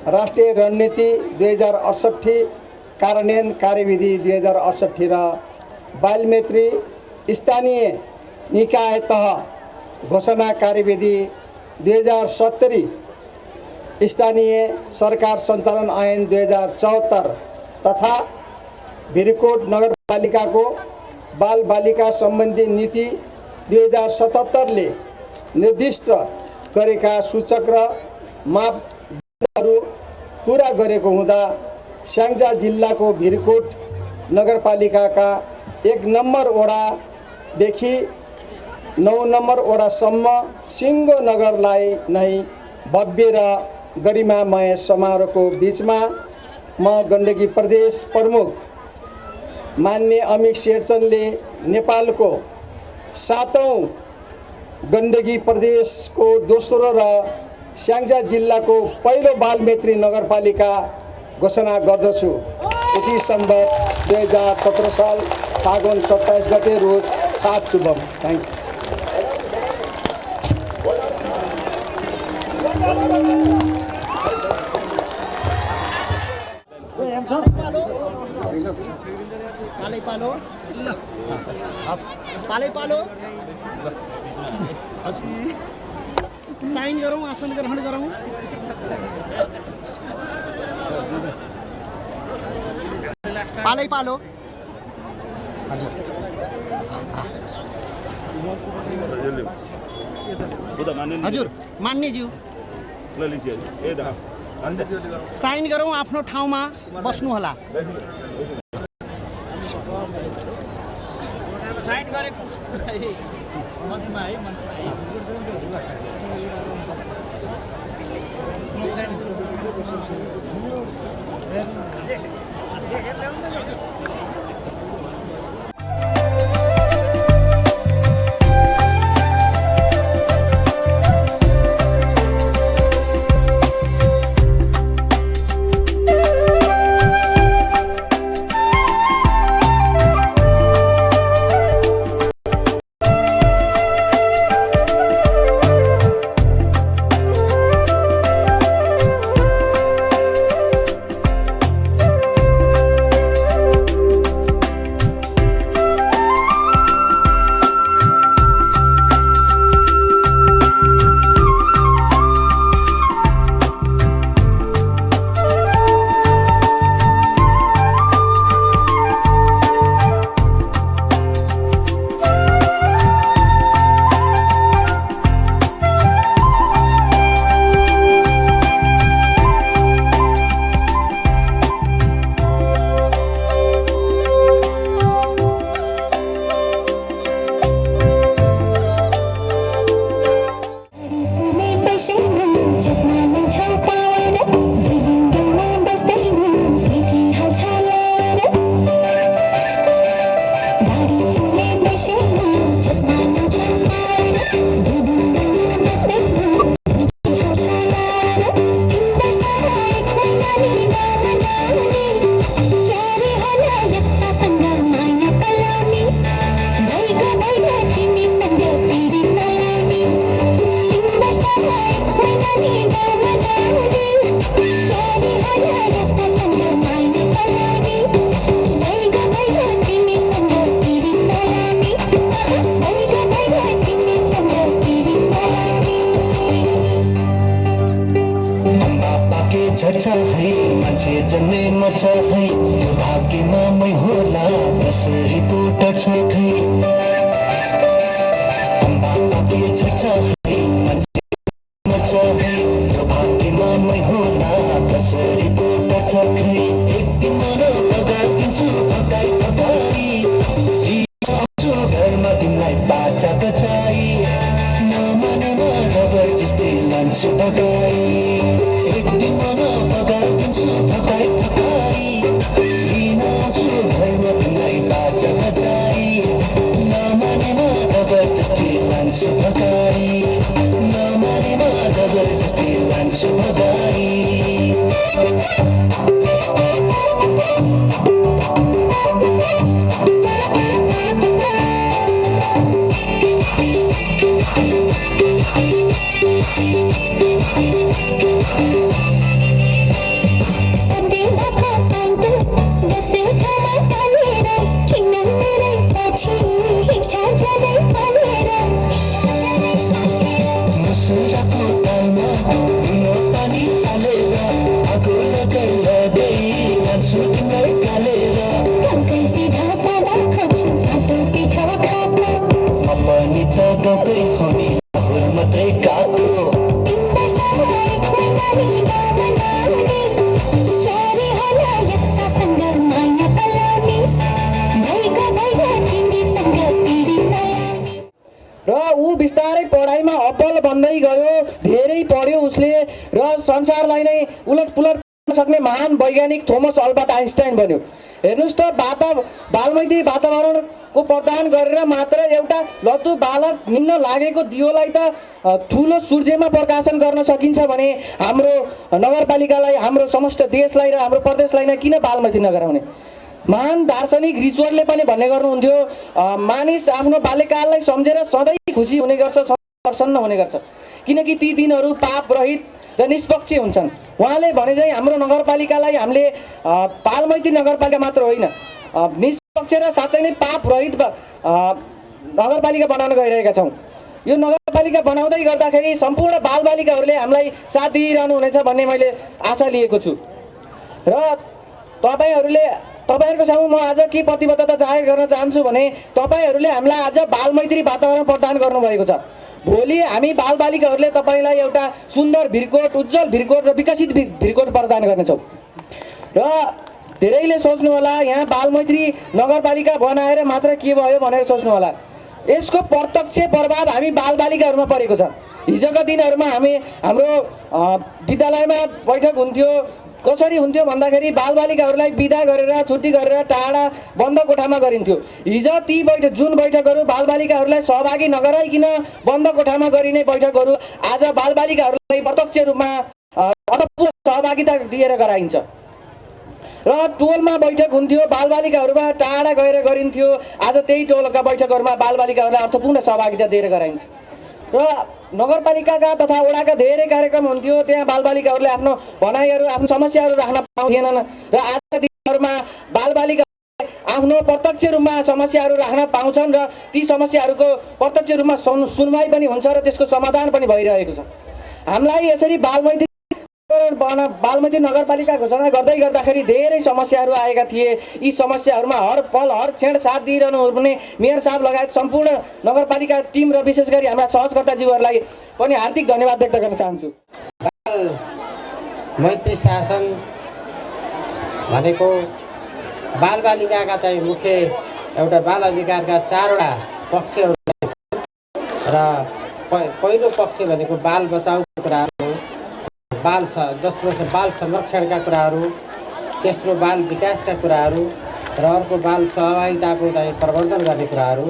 राष्ट्रिय रणनीति 2068 कार्यान्वयन कार्यविधि 2068 र बालमैत्री स्थानीय निकाय तह घोषणा कार्यविधि 2070, स्थानीय सरकार सञ्चालन ऐन 2074 तथा भिरकोट नगरपालिकाको बालबालिका सम्बन्धी नीति 2077ले निर्दिष्ट गरेका सूचक र मापदण्डहरू पुरा गरेको हुँदा स्याङ्जा जिल्लाको भिरकोट नगरपालिकाका 1 नम्बर वडादेखि 9 नम्बर वडासम्म सिङ्गो नगरलाई नै भव्य र गरिमामय समारोहको बीचमा म गण्डकी प्रदेश प्रमुख मान्य अमित शेरचनले नेपालको 7औं गण्डकी प्रदेशको दोस्रो र स्याङ्जा जिल्लाको पहिलो बालमैत्री नगरपालिका घोषणा गर्दछु। यति सम्बत 2017 साल फागुन 27 गते रोज सात शुभम। थ्याङ्क
पालो साइन गरौँ, आसन ग्रहण गरौँ। पालो हजुर मान्यज्यू साइन गरौँ, आफ्नो ठाउँमा बस्नु होला। साइन गरेको मञ्चमा है,
झर्छ है मान्छे जन्मे मर्छ है यो भाग्यमा मै होला कसरी पो टछ खै अम्बापाके झर्छ है मान्छे मर्छ है यो भाग्यमा मै होला कसरी पो टछ खै एक दिन म बगाइदिन्छु फकाइ आउँछु घरमा तिमीलाई बाचा बचाई नमानेमा जबरजस्ती लान्छु बगाई एक दिन म बगाइदिन्छु फकाइ लिन आउँछु घरमा तिमीलाई बाचा बचाई नमानेमा जबरजस्ती लान्छु बगाई नमानेमा जबरजस्ती लान्छु बगाई
Hiç
मुसुराको तालमा नुनो पानी हालेर आगो लगाउँदै लान्छु तिमीलाई कालेर पनि त गएकै हो नि लाहुर मात्रै काटो
र ऊ बिस्तारै पढाइमा अब्बल बन्दै गयो, धेरै पढ्यो उसले र संसारलाई नै उलटपुलट गर्न सक्ने महान वैज्ञानिक थोमस अल्बर्ट आइन्स्टाइन बन्यो। हेर्नुहोस् त, बालमैत्री वातावरणको प्रदान गरेर मात्र एउटा लद्दु बालक निम्न लागेको दियोलाई त ठुलो सूर्यमा प्रकाशन गर्न सकिन्छ भने हाम्रो नगरपालिकालाई, हाम्रो समस्त देशलाई र हाम्रो प्रदेशलाई नै किन बालमैत्री नगराउने? महान दार्शनिक रिचुअलले पनि भन्ने गर्नुहुन्थ्यो, मानिस आफ्नो बाल्यकाललाई सम्झेर सधैँ खुसी हुने गर्छ, प्रसन्न हुने गर्छ, किनकि ती दिनहरू पाप रहित र निष्पक्ष हुन्छन्। उहाँले भने चाहिँ हाम्रो नगरपालिकालाई हामीले बालमैत्री नगरपालिका मात्र होइन, निष्पक्ष र साँच्चै नै पाप रहित नगरपालिका बनाउन गइरहेका छौँ। यो नगरपालिका बनाउँदै गर्दाखेरि सम्पूर्ण बालबालिकाहरूले हामीलाई साथ दिइरहनु हुनेछ भन्ने मैले आशा लिएको छु। र तपाईँहरूको सामु म आज के प्रतिबद्धता जाहेर गर्न चाहन्छु भने तपाईँहरूले हामीलाई आज बालमैत्री वातावरण प्रदान गर्नुभएको छ। भोलि हामी बालबालिकाहरूले तपाईँलाई एउटा सुन्दर भिरकोट, उज्जवल भिरकोट र विकसित भिरकोट प्रदान गर्नेछौँ। र धेरैले सोच्नु होला यहाँ बालमैत्री नगरपालिका बनाएर मात्र के भयो भनेर सोच्नु होला। यसको प्रत्यक्ष प्रभाव हामी बालबालिकाहरूमा परेको छ। हिजोका दिनहरूमा हाम्रो विद्यालयमा बैठक हुन्थ्यो, कसरी हुन्थ्यो भन्दाखेरि बालबालिकाहरूलाई बिदा गरेर, छुट्टी गरेर टाढा बन्द कोठामा गरिन्थ्यो। हिजो ती जुन बैठकहरू बालबालिकाहरूलाई सहभागी नगराइकन बन्द कोठामा गरिने बैठकहरू आज बालबालिकाहरूलाई प्रत्यक्ष रूपमा अर्थपूर्ण सहभागिता दिएर गराइन्छ। र टोलमा बैठक हुन्थ्यो, बालबालिकाहरूमा टाढा गएर गरिन्थ्यो, आज त्यही टोलका बैठकहरूमा बालबालिकाहरूलाई अर्थपूर्ण सहभागिता दिएर गराइन्छ। र नगरपालिकाका तथा वडाका धेरै कार्यक्रम हुन्थ्यो, त्यहाँ बालबालिकाहरूले आफ्नो भनाइहरू, आफ्नो समस्याहरू राख्न पाउँथेनन् र आजका दिनहरूमा बालबालिकाहरूले आफ्नो प्रत्यक्ष रूपमा समस्याहरू राख्न पाउँछन् र ती समस्याहरूको प्रत्यक्ष रूपमा सुनवाई पनि हुन्छ र त्यसको समाधान पनि भइरहेको छ। हामीलाई यसरी बालमैत्री नगरपालिका घोषणा गर्दै गर्दाखेरि धेरै समस्याहरू आएका थिए। यी समस्याहरूमा हर पल हर क्षण साथ दिइरहनु हुने मेयर साहब लगायत सम्पूर्ण नगरपालिका टिम र विशेष गरी हाम्रा सहजकर्ताज्यूहरूलाई पनि हार्दिक धन्यवाद व्यक्त गर्न चाहन्छु।
मैत्री शासन भनेको बालबालिकाका चाहिँ मुख्य एउटा बाल अधिकारका 4वटा पक्षहरू र पहिलो पक्ष भनेको बाल बचाउको कुराहरू, दोस्रो बाल संरक्षणका कुराहरू, तेस्रो बाल विकासका कुराहरू र अर्को बाल सहभागिताको चाहिँ प्रवर्धन गर्ने कुराहरू,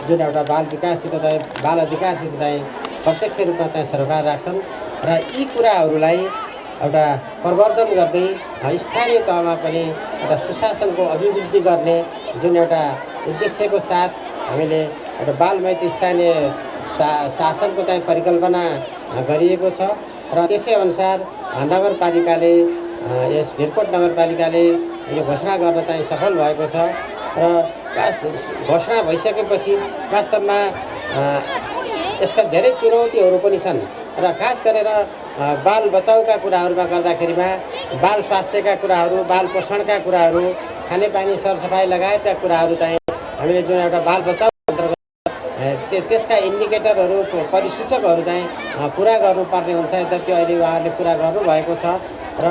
जुन एउटा बाल विकाससित चाहिँ बाल अधिकारसित चाहिँ प्रत्यक्ष रूपमा चाहिँ सरकार राख्छन्। र यी कुराहरूलाई एउटा प्रवर्धन गर्दै स्थानीय तहमा पनि एउटा सुशासनको अभिवृद्धि गर्ने जुन एउटा उद्देश्यको साथ हामीले एउटा बालमैत्री स्थानीय शासनको चाहिँ परिकल्पना गरिएको छ र त्यसै अनुसार नगरपालिकाले, यस भिरकोट नगरपालिकाले यो घोषणा गर्न चाहिँ सफल भएको छ। र घोषणा भइसकेपछि वास्तवमा यसका धेरै चुनौतीहरू पनि छन् र खास गरेर बाल बचाउका कुराहरूमा गर्दाखेरिमा बाल स्वास्थ्यका कुराहरू, बाल पोषणका कुराहरू, खानेपानी सरसफाइ लगायतका कुराहरू चाहिँ हामीले जुन एउटा बाल बचाउ त्यसका इन्डिकेटरहरू, परिसूचकहरू चाहिँ पुरा गर्नुपर्ने हुन्छ। यद्यपि अहिले उहाँहरूले पुरा गर्नुभएको छ र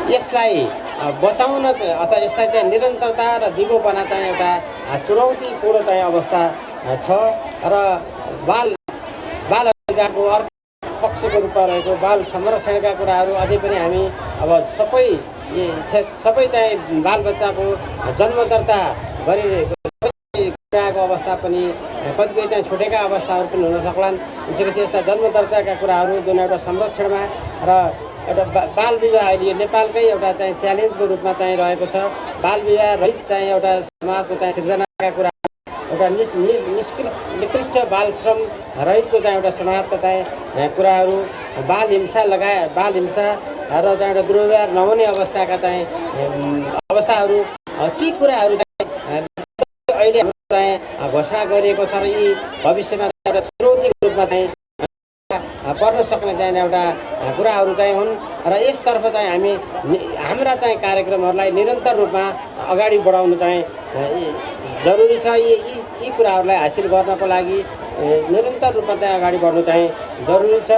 यसलाई बचाउन अथवा यसलाई चाहिँ निरन्तरता र दिगोपना चाहिँ एउटा चुनौतीपूर्ण चाहिँ अवस्था छ र बाल अधिकारको अर्को पक्षको रूपमा रहेको बाल संरक्षणका कुराहरू अझै पनि हामी अब सबै चाहिँ बालबच्चाको जन्म दर्ता गरिरहेको कुराको अवस्था पनि कतिपय चाहिँ छुटेका अवस्थाहरू पनि हुन सक्लान्। विशेष यस्ता जन्म दर्ताका कुराहरू जुन एउटा संरक्षणमा र एउटा बाल विवाह अहिले यो नेपालकै एउटा चाहिँ च्यालेन्जको रूपमा चाहिँ रहेको छ। बाल विवाह रहित चाहिँ एउटा समाजको चाहिँ सिर्जनाका कुरा, एउटा निकृष्ट बाल श्रम रहितको चाहिँ एउटा समाजका चाहिँ कुराहरू, बाल हिंसा र चाहिँ एउटा दुर्व्यवहार नहुने अवस्थाका चाहिँ अवस्थाहरू, ती कुराहरू चाहिँ अहिले चाहिँ घोषणा गरिएको छ र यी भविष्यमा एउटा चुनौतीको रूपमा चाहिँ पर्न सक्ने चाहिँ एउटा कुराहरू चाहिँ हुन् र यसतर्फ चाहिँ हामी हाम्रा चाहिँ कार्यक्रमहरूलाई निरन्तर रूपमा अगाडि बढाउनु चाहिँ जरुरी छ। यी कुराहरूलाई हासिल गर्नको लागि निरन्तर रूपमा चाहिँ अगाडि बढ्नु चाहिँ जरुरी छ।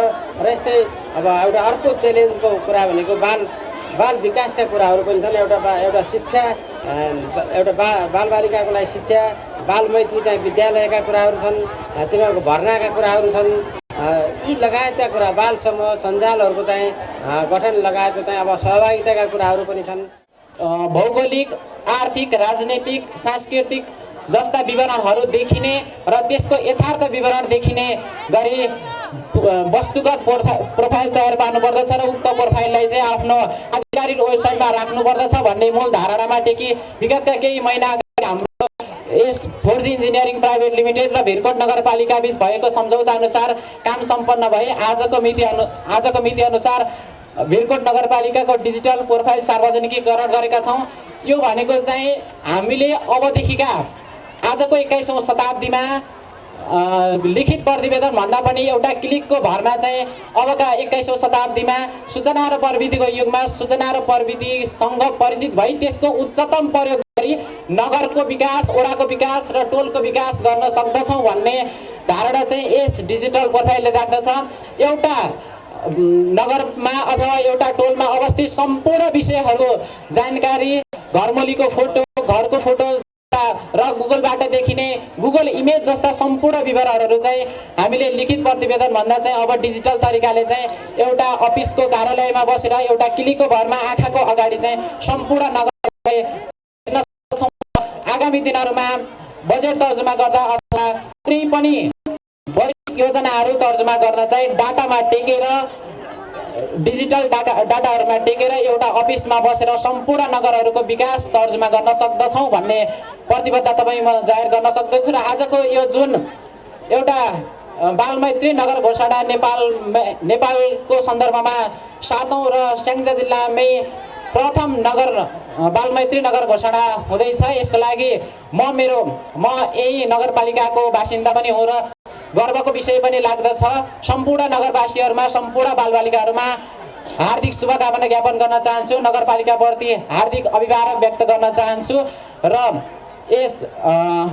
र यस्तै अब एउटा अर्को च्यालेन्जको कुरा भनेको बाल विकासका कुराहरू पनि छन्। एउटा शिक्षा, एउटा बालबालिकाको लागि शिक्षा, बाल मैत्री चाहिँ विद्यालयका कुराहरू छन्, तिनीहरूको भर्नाका कुराहरू छन्। यी लगायतका कुरा बाल समूह सञ्जालहरूको चाहिँ गठन लगायतको चाहिँ अब सहभागिताका कुराहरू पनि छन्।
भौगोलिक, आर्थिक, राजनैतिक, सांस्कृतिक जस्ता विवरणहरू देखिने र त्यसको यथार्थ विवरण देखिने गरी वस्तुगत प्रोफाइल तयार पार्नुपर्दछ र उक्त प्रोफाइललाई चाहिँ आफ्नो आधिकारिक वेबसाइटमा राख्नुपर्दछ भन्ने मूल धारणामा टेकी विगतका केही महिना अगाडि हाम्रो यस 4G इन्जिनियरिङ प्राइभेट लिमिटेड र भिरकोट नगरपालिका बीच भएको सम्झौता अनुसार काम सम्पन्न भए आजको मिति अनुसार भिरकोट नगरपालिकाको डिजिटल प्रोफाइल सार्वजनिकीकरण गरेका छौँ। यो भनेको चाहिँ हामीले अबदेखिका आजको 21औं शताब्दीमा लिखित प्रतिवेदन भन्दा पनि एउटा क्लिकको भरमा चाहिँ अबका 21औं शताब्दीमा सूचना र प्रविधिको युगमा सूचना र प्रविधिसँग परिचित भई त्यसको उच्चतम प्रयोग गरी नगरको विकास, वडाको विकास र टोलको विकास गर्न सक्दछौँ भन्ने धारणा चाहिँ यस डिजिटल प्रोफाइलले राख्दछ। एउटा नगरमा अथवा एउटा टोलमा अवस्थित सम्पूर्ण विषयहरू जानकारी, घरमौलीको फोटो, घरको फोटो र गुगलबाट देखिने गुगल इमेज जस्ता सम्पूर्ण विवरणहरू चाहिँ हामीले लिखित प्रतिवेदन भन्दा चाहिँ अब डिजिटल तरिकाले चाहिँ एउटा अफिसको कार्यालयमा बसेर एउटा क्लिकको भरमा आँखाको अगाडि चाहिँ सम्पूर्ण नगरलाई हेर्न सक्छौँ। आगामी दिनहरूमा बजेट तर्जुमा गर्दा अथवा कुनै पनि बजेट योजनाहरू तर्जुमा गर्दा चाहिँ डाटामा टेकेर डिजिटल डाटाहरूमा टेकेर एउटा अफिसमा बसेर सम्पूर्ण नगरहरूको विकास तर्जुमा गर्न सक्दछौँ भन्ने प्रतिबद्धता पनि म जाहेर गर्न सक्दछु। र आजको यो जुन एउटा बालमैत्री नगर घोषणा नेपालको सन्दर्भमा 7औं र स्याङ्जा जिल्लामै प्रथम बालमैत्री नगर घोषणा हुँदैछ। यसको लागि म यही नगरपालिकाको बासिन्दा पनि हो र गर्वको विषय पनि लाग्दछ। सम्पूर्ण नगरवासीहरूमा, सम्पूर्ण बालबालिकाहरूमा हार्दिक शुभकामना ज्ञापन गर्न चाहन्छु। नगरपालिकाप्रति हार्दिक अभिवादन व्यक्त गर्न चाहन्छु र यस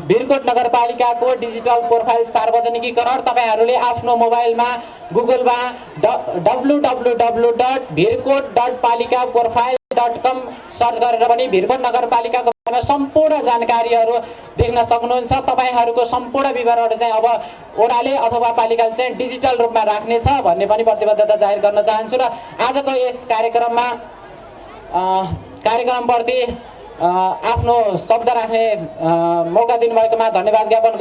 भिरकोट नगरपालिकाको डिजिटल प्रोफाइल सार्वजनिकीकरण तपाईँहरूले आफ्नो मोबाइलमा गुगलमा www.virkot.palikaprofile.com सर्च गरेर पनि भिरकोट नगरपालिकाको बारेमा सम्पूर्ण जानकारीहरू देख्न सक्नुहुन्छ। तपाईँहरूको सम्पूर्ण विवरणहरू चाहिँ अब वडाले अथवा पालिकाले चाहिँ डिजिटल रूपमा राख्नेछ भन्ने पनि प्रतिबद्धता जाहेर गर्न चाहन्छु। र आजको यस कार्यक्रमप्रति आफ्नो शब्द राख्ने मौका दिनुभएकोमा धन्यवाद ज्ञापन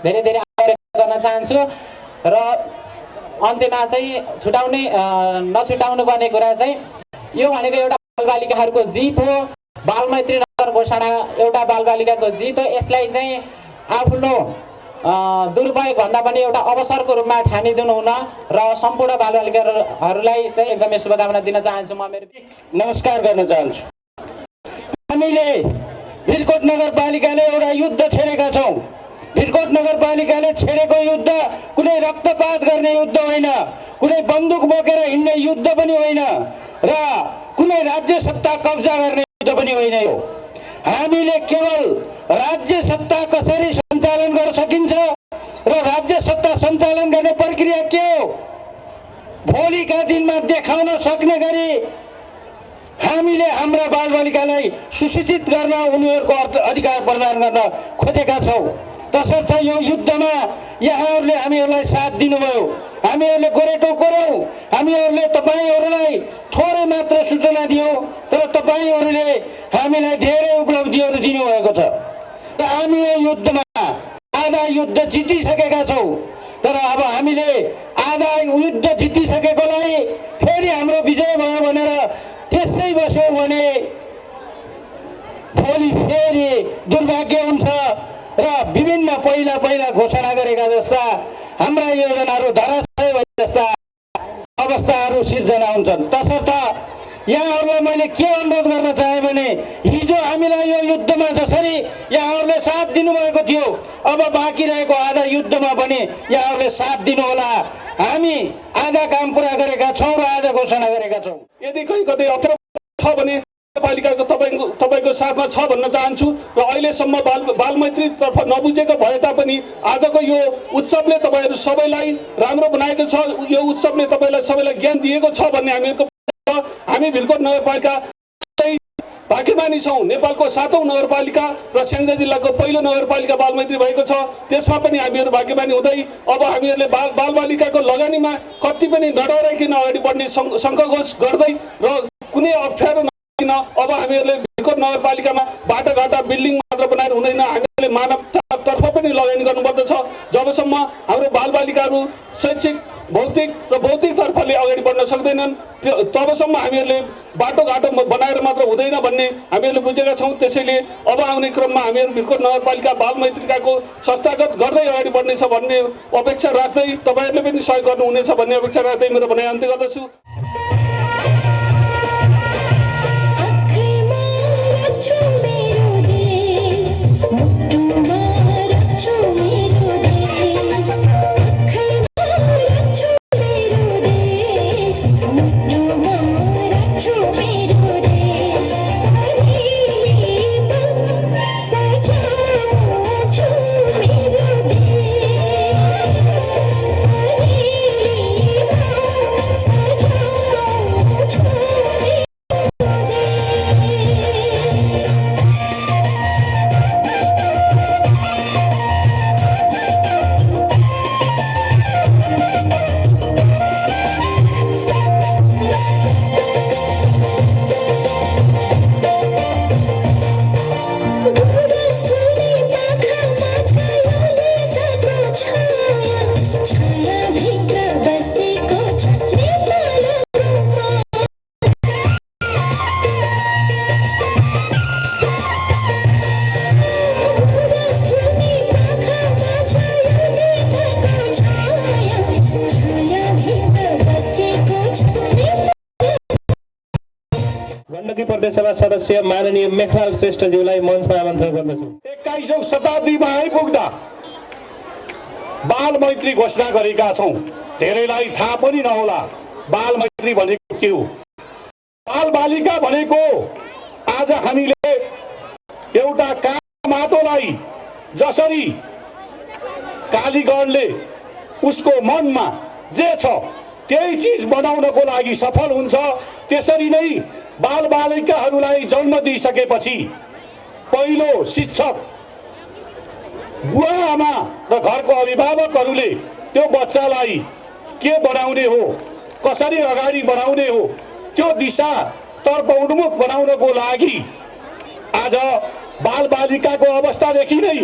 धेरै आभार गर्न चाहन्छु। र अन्त्यमा चाहिँ नछुटाउनु पर्ने कुरा चाहिँ यो भनेको एउटा बालबालिकाहरूको जित हो। बालमैत्री नगर घोषणा एउटा बालबालिकाको जित हो। यसलाई चाहिँ आफ्नो दुरुपयोग भन्दा पनि एउटा अवसरको रूपमा ठानिदिनु हुन र सम्पूर्ण बालबालिकाहरूलाई चाहिँ एकदमै शुभकामना दिन चाहन्छु। म मेरो
नमस्कार गर्न चाहन्छु। हामीले भिरकोट नगरपालिकाले एउटा युद्ध छेडेका छौँ। भिरकोट नगरपालिकाले छेडेको युद्ध कुनै रक्तपात गर्ने युद्ध होइन, कुनै बन्दुक बोकेर हिँड्ने युद्ध पनि होइन र कुनै राज्य सत्ता कब्जा गर्ने युद्ध पनि होइन। यो हामीले केवल राज्य सत्ता कसरी सञ्चालन गर्न सकिन्छ र राज्य सत्ता सञ्चालन गर्ने प्रक्रिया के हो भोलिका दिनमा देखाउन सक्ने गरी हामीले हाम्रा बालबालिकालाई सुशिक्षित गर्न, उनीहरूको अधिकार प्रदान गर्न खोजेका छौँ। तसर्थ यो युद्धमा यहाँहरूले हामीहरूलाई साथ दिनुभयो। हामीहरूले गोरेटो गऱ्यौँ। हामीहरूले तपाईँहरूलाई थोरै मात्र सूचना दियौँ, तर तपाईँहरूले हामीलाई धेरै उपलब्धिहरू दिनुभएको छ। र हामी यो युद्धमा आधा युद्ध जितिसकेका छौँ। तर अब हामीले आधा युद्ध जितिसकेकोलाई फेरि हाम्रो विजय भयो भनेर त्यसै बस्यौँ भने भोलि फेरि दुर्भाग्य हुन्छ र विभिन्न पहिला घोषणा गरेका जस्ता हाम्रा योजनाहरू धराशायी भए जस्ता अवस्थाहरू सिर्जना हुन्छन्। तसर्थ यहाँहरूलाई मैले के अनुरोध गर्न चाहे भने हिजो हामीलाई यो युद्धमा जसरी यहाँहरूले साथ दिनुभएको थियो, अब बाँकी रहेको आधा युद्धमा पनि यहाँहरूले साथ दिनुहोला। हामी आधा काम पुरा गरेका छौँ र आधा घोषणा गरेका छौँ।
यदि कहीँ कतै अत्र छ भने नगरपालिकाको तपाईँको साथमा छ भन्न चाहन्छु र अहिलेसम्म बालमैत्रीतर्फ नबुझेको भए तापनि आजको यो उत्सवले तपाईँहरू सबैलाई राम्रो बनाएको छ। यो उत्सवले तपाईँलाई सबैलाई ज्ञान दिएको छ भन्ने हामी भिरकोट नगरपालिका भाग्यमानी छौँ। नेपालको 7औं नगरपालिका र स्याङ्जा जिल्लाको पहिलो नगरपालिका बालमैत्री भएको छ। त्यसमा पनि हामीहरू भाग्यमानी हुँदै अब हामीहरूले बालबालिकाको लगानीमा कति पनि नडराइकन अगाडि बढ्ने सङ्घर्ष गर्दै र कुनै अप्ठ्यारो नकिन अब हामीहरूले भिरकोट नगरपालिकामा बाटोघाटा बिल्डिङ मात्र बनाएर हुँदैन, हामीहरूले मानवतातर्फ पनि लगानी गर्नुपर्दछ। जबसम्म हाम्रो बालबालिकाहरू शैक्षिक भौतिक र बौद्धिक तर्फले अगाडि बढ्न सक्दैनन् तबसम्म हामीहरूले बाटोघाटो बनाएर मात्र हुँदैन भन्ने हामीहरूले बुझेका छौँ। त्यसैले अब आउने क्रममा हामीहरू भिरकोट नगरपालिका बालमैत्रिकाको संस्थागत गर्दै अगाडि बढ्नेछ भन्ने अपेक्षा राख्दै तपाईँहरूले पनि सहयोग गर्नुहुनेछ भन्ने अपेक्षा राख्दै मेरो भनाइ अन्त्य गर्दछु।
गण्डकी प्रदेशसभा सदस्य माननीय मेखलाल श्रेष्ठज्यूलाई मञ्चमा आमन्त्रण गर्दछु।
21औं शताब्दीमा आइपुग्दा बालमैत्री घोषणा गरेका छौँ। धेरैलाई थाहा पनि नहोला बालमैत्री भनेको के हो। बालबालिका भनेको आज हामीले एउटा कामातोलाई जसरी कालीगढले उसको मनमा जे छ त्यही चिज बनाउनको लागि सफल हुन्छ, त्यसरी नै बालबालिकाहरूलाई जन्म दिइसकेपछि पहिलो शिक्षक बुवा आमा र घरको अभिभावकहरूले त्यो बच्चालाई के बनाउने हो, कसरी अगाडि बढाउने हो, त्यो दिशातर्फ उन्मुख बनाउनको लागि आज बालबालिकाको अवस्थादेखि नै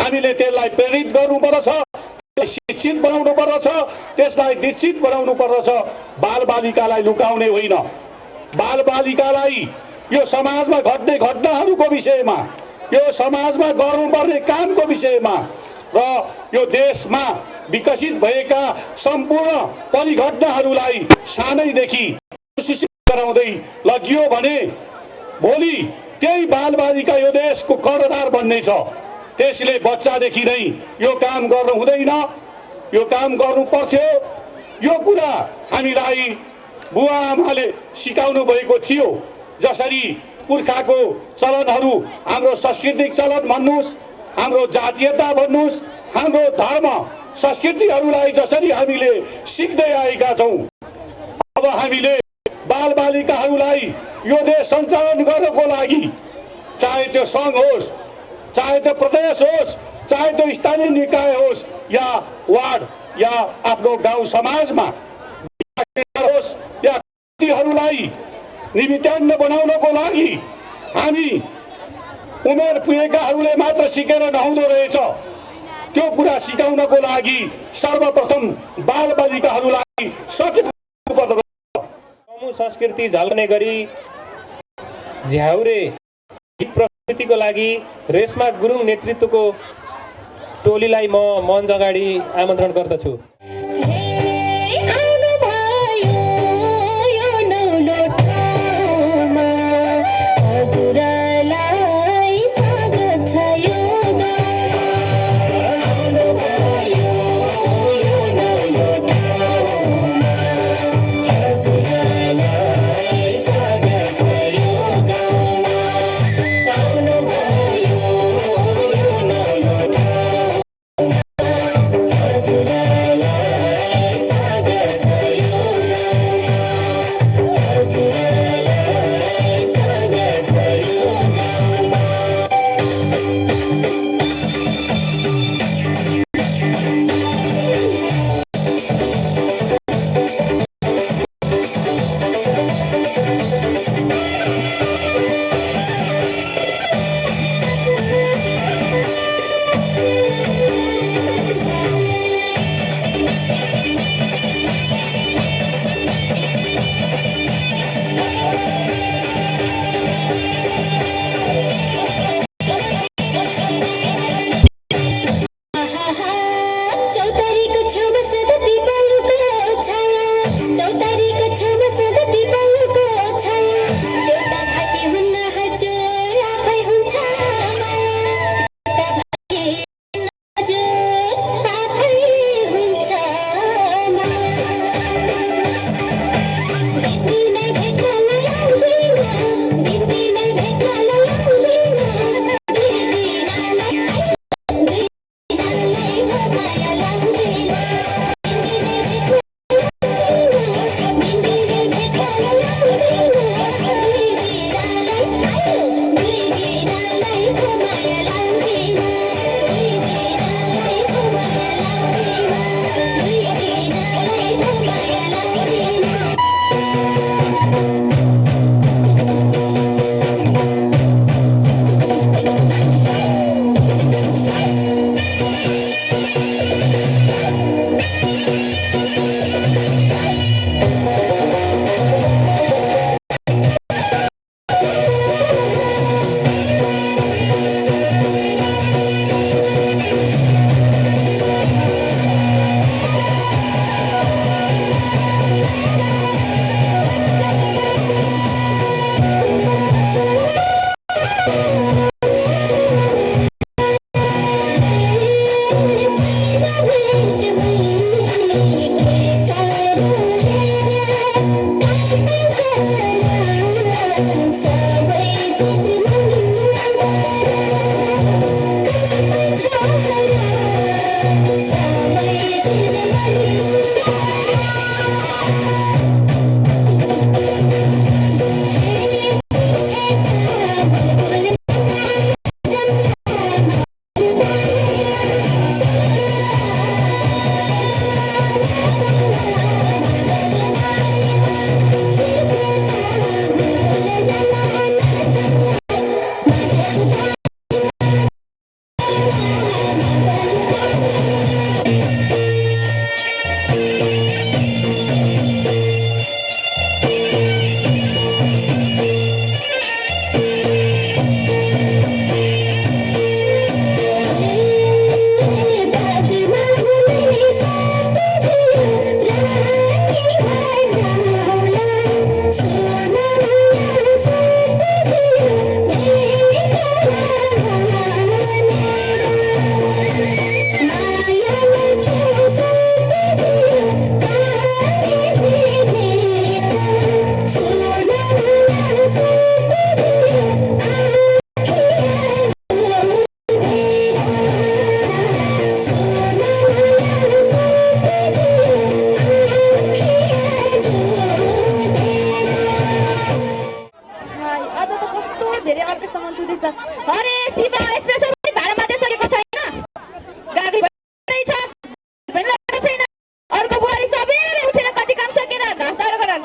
हामीले त्यसलाई प्रेरित गर्नुपर्छ, शिक्षित बनाउनु पर्दछ, त्यसलाई दीक्षित बनाउनु पर्दछ। बालबालिकालाई लुकाउने होइन। बालबालिकालाई यो समाजमा घट्ने घटनाहरूको विषयमा, यो समाजमा गर्नुपर्ने कामको विषयमा र यो देशमा विकसित भएका सम्पूर्ण परिघटनाहरूलाई सानैदेखि शिक्षित गराउँदै लगियो भने भोलि त्यही बालबालिका यो देशको कर्णधार बन्नेछ। त्यसले बच्चादेखि नै यो काम गर्नु हुँदैन, यो काम गर्नु पर्थ्यो। यो कुरा हामीलाई बुवा आमाले सिकाउनु भएको थियो। जसरी पुर्खाको चलनहरू, हाम्रो सांस्कृतिक चलन भन्नुहोस्, हाम्रो जातीयता भन्नुहोस्, हाम्रो धर्म संस्कृतिहरूलाई जसरी हामीले सिक्दै आएका छौँ, अब हामीले बालबालिकाहरूलाई यो देश सञ्चालन गर्नको लागि चाहे त्यो सङ्घ होस्, चाहे त्यो प्रदेश होस्, चाहे त्यो स्थानीय निकाय होस् या वार्ड या आफ्नो गाउँ समाजमा होस्, या व्यक्तिहरूलाई निमित्तान्न बनाउनको लागि हामी उमेर पुगेकाहरूले मात्र सिकेर नहुँदो रहेछ। त्यो कुरा सिकाउनको लागि सर्वप्रथम बालबालिकाहरूलाई सचेत हुनुपर्दछ।
समूह संस्कृति झल्कने गरी झ्याउरे प्रस्तुतिको लागि रेशमा गुरुङ नेतृत्वको टोलीलाई म मञ्च अगाडि आमन्त्रण गर्दछु।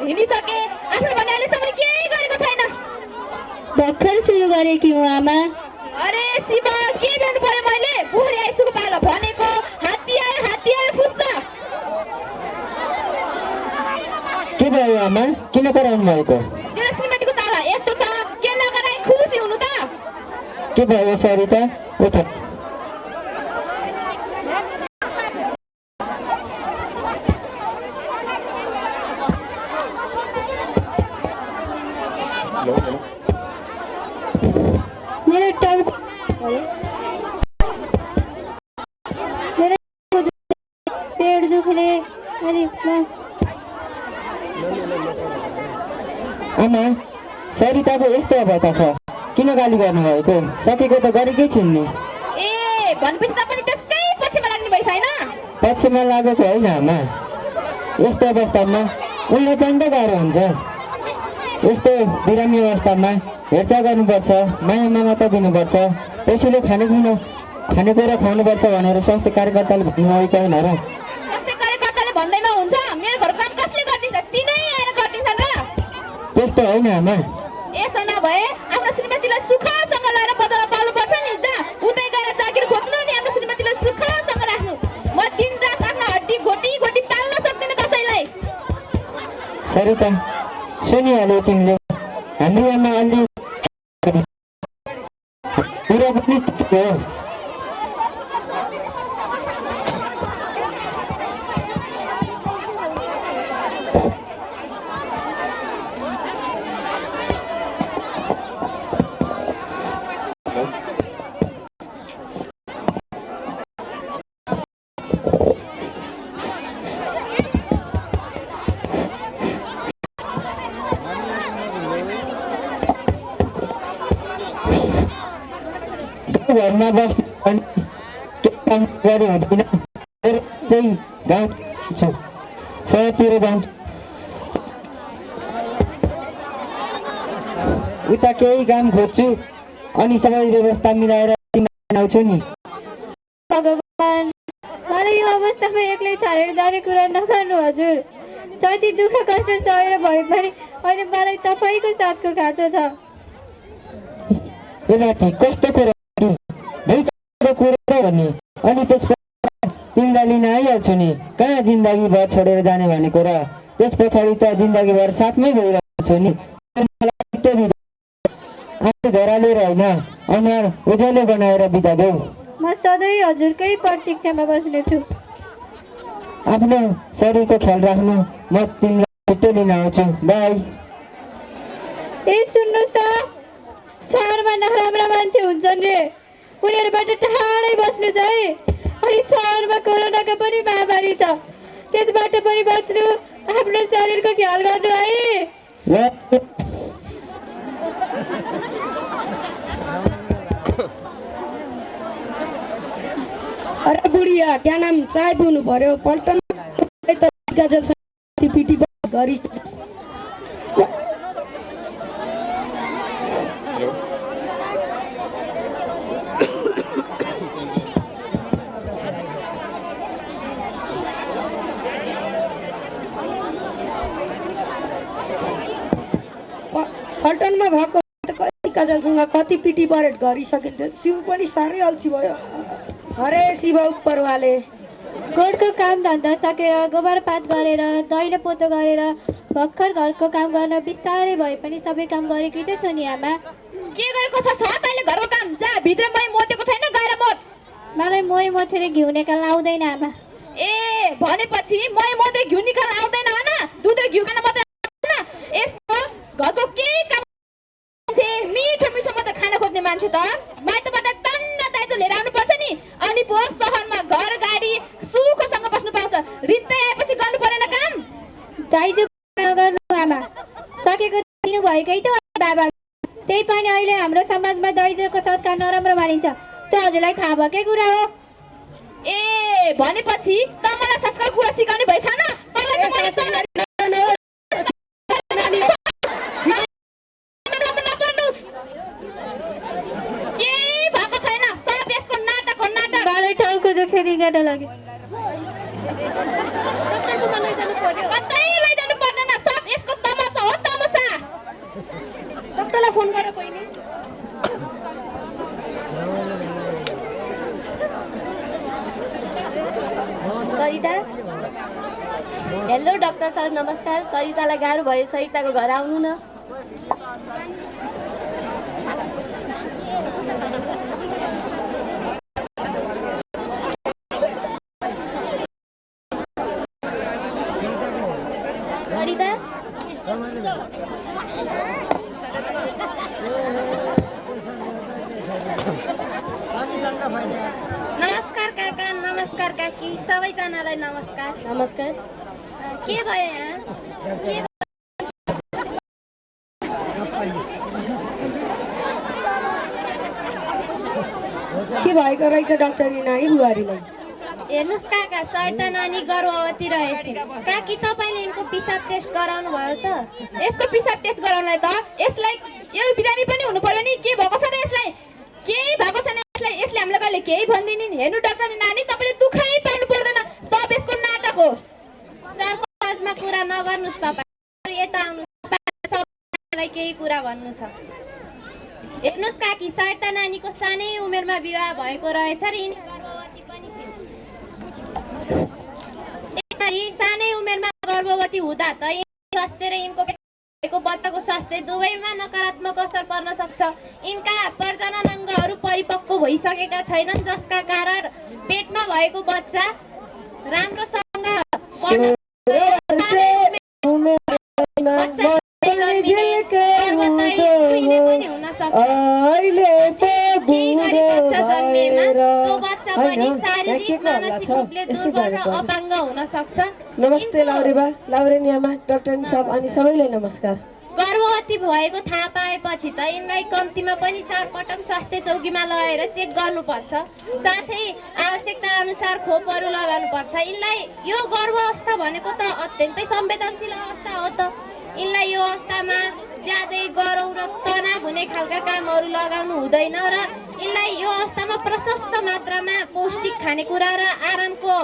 हिँडिसके आफ्नो भने अहिलेसम्म केही गरेको छैन।
भर्खर सुरु गरेकी हुँ आमा।
अरे शिव के भन्नु पर्यो मैले बुढी आइसुको पालो भनेको हात्ती आयो फुस्छ।
के भयो आमा, किन कराउनु भएको?
तेरो श्रीमतीको चाला यस्तो छ, के नगराई खुसी हुनु त।
के भयो सरिता? उठ।
मेरो टाउको पेट दुख्ने अनि
आमा, सरिताको यस्तो अवस्था छ, किन गाली गर्नुभएको? सकेको त गरेकै छिन् नि।
ए भनेपछि त पनि त्यसकै पछिमा लाग्ने भइस हैन?
पछिमा लागेको होइन आमा, यस्तो अवस्थामा उनलाई पनि त गाह्रो हुन्छ। यस्तो बिरामी अवस्थामा हेरचाह गर्नुपर्छ, माया ममता दिनुपर्छ, त्यसैले खानेकुरा खुवाउनुपर्छ भनेर स्वास्थ्य कार्यकर्ताले भन्नुभएको होइन र?
स्वास्थ्य कार्यकर्ताले भन्दैमा हुन्छ, मेरो घरको काम कसले गरिदिन्छ? तिनै आएर गरिदिन्छन् र?
त्यस्तो होइन आमा।
यसो नभए आफ्नो श्रीमतीलाई सुखसँग लिएर बजारमा पाल्नुपर्छ नि। जा उतै गएर जागिर खोज्नु नि आफ्नो श्रीमतीलाई सुखसँग राख्नु। म दिनरात आफ्नो हड्डी घोटी पाल्न सक्दिनँ कसैलाई।
सरिता, सुनिहाल्यो तिमीले, हाम्रो आमा अलि कुरा पनि हो। घरमा बस्नु काम गरे हुँदैन, चाहिँ गाउँ छु, सहरतिर जान्छु, उता केही काम खोज्छु अनि सबै व्यवस्था मिलाएर आउँछु नि।
भगवान, मलाई यो अवस्थामा एक्लै छाडेर जाने कुरा नगर्नु हजुर। जति दुःख कष्ट सहेर भए पनि अहिले मलाई तपाईँको साथको खाँचो छ।
ए माथि कस्तो कुरा कुरा भन्ने, अनि त्यसपछि तिमीलाई लिन आइहाल्छु नि। कहाँ जिन्दगीभर छोडेर जाने भनेको र? त्यस पछाडि त जिन्दगीभर साथमै गइरहेको छु नि। आफू झरालेर होइन, अनुहार उज्यालो बनाएर बिदा देऊ।
म सधैँ हजुरकै प्रतीक्षामा बस्नेछु।
आफ्नो शरीरको ख्याल राख्नु, म तिमीलाई छिट्टै लिन आउँछु। बाई।
ए सुन्नुहोस् त, सहरमा नराम्रा मान्छे हुन्छन् रे, उनीहरूबाट टाढै बस्नुहोस् है। अनि सहरमा कोरोनाको पनि महामारी छ, त्यसबाट पनि बच्नु, आफ्नो शरीरको ख्याल गर्नु है।
अरे बुढिया, क्या नाम चाय पिउनु पर्यो? पल्टन पिटी गरी पल्टनमा भएको कति काजलसँग कति पिटी परेड गरिसकिन्थ्यो। शिव पनि साह्रै अल्छी भयो। अरे शिव उपरवाले,
गोठको काम धन्दा सकेर गोबर पात गरेर दैलो पोतो गरेर भर्खर घरको काम गर्न बिस्तारै भए पनि सबै काम गरेकी त छु नि आमा।
के गरेको छ तैँले घरको काम? जा भित्र मै मोतेको छैन, गएर मोत।
मलाई मोही मोथेर घिउ निकाल्न आउँदैन आमा।
ए भनेपछि मै मोते घिउ निकाल्न आउँदैन हैन? दुध र घिउ खान मात्र हैन, यस्तो घरको केही काम मिठो मिठो मात्र खान खोज्ने मान्छे त बाहिरबाट टन्न दाइजो लिएर आउनुपर्छ नि। अनि पो सहरमा घर गाडी सुखसँग बस्नु पाउँछ। रित्तै आएपछि गर्नु परेन काम?
दाइजो नगर्नु आमा, सकेको दिनु भएकै त बाबा। त्यही पनि अहिले हाम्रो समाजमा दाइजोको संस्कार नराम्रो मानिन्छ, त्यो हजुरलाई थाहा भएकै कुरा हो।
ए भनेपछि त मलाई संस्कार कुरा सिकाउने भइछ न?
फेरि गाडा लाग्यो।
कतै लैजानु पर्दैन, सब यसको डाक्टरलाई फोन गरेर बहिनी सरिता हेलो डाक्टर सर नमस्कार सरितालाई गाह्रो भयो सरिताको घर आउनु न सरिता
नमस्कार काका नमस्कार काकी सबैजनालाई नमस्कार
नमस्कार
के भयो यहाँ
के भएको रहेछ डाक्टरनी नानी बुहारीलाई
हेर्नुहोस् काका सरिता नानी गर्भवती रहेछ काकी तपाईँले यिनको पिसाब टेस्ट गराउनु भयो त
यसको पिसाब टेस्ट गराउनलाई त यसलाई यो बिरामी पनि हुनु पर्यो नि के भएको छ र यसलाई केही भएको छैन यसले हामीलाई कहिले केही भन्दिन् हेर्नु डाक्टर नानी तपाईँले दुःखै पाउनु पर्दैन सब यसको नाटक हो
चर्को आवाजमा कुरा नगर्नुहोस् तपाईँ यता आउनुहोस् सबैलाई केही कुरा भन्नु छ हेर्नुहोस् काकी सरिता नानीको सानै उमेरमा विवाह भएको रहेछ र यिनी गर्भवती पनि छिन् यसरी सानै उमेरमा गर्भवती हुँदा त यिनको स्वास्थ्य र यिनको पेटको बच्चाको स्वास्थ्य दुवैमा नकारात्मक असर पर्न सक्छ यिनका प्रजनन अङ्गहरू परिपक्व भइसकेका छैनन् जसका कारण पेटमा भएको बच्चा राम्रोसँग
नमस्ते लाउरेनी आमा डाक्टर साहब अनि सबैलाई नमस्कार
गर्भवती भएको थाहा पाएपछि त यिनलाई कम्तीमा पनि 4 पटक स्वास्थ्य चौकीमा लगेर चेक गर्नुपर्छ साथै आवश्यकता अनुसार खोपहरू लगाउनुपर्छ यिनलाई यो गर्भावस्था भनेको त अत्यन्तै संवेदनशील अवस्था हो त यिनलाई यो अवस्थामा ज्यादै गरौँ र तनाव हुने खालका कामहरू लगाउनु हुँदैन र यिनलाई यो अवस्थामा प्रशस्त मात्रामा पौष्टिक खानेकुरा र आरामको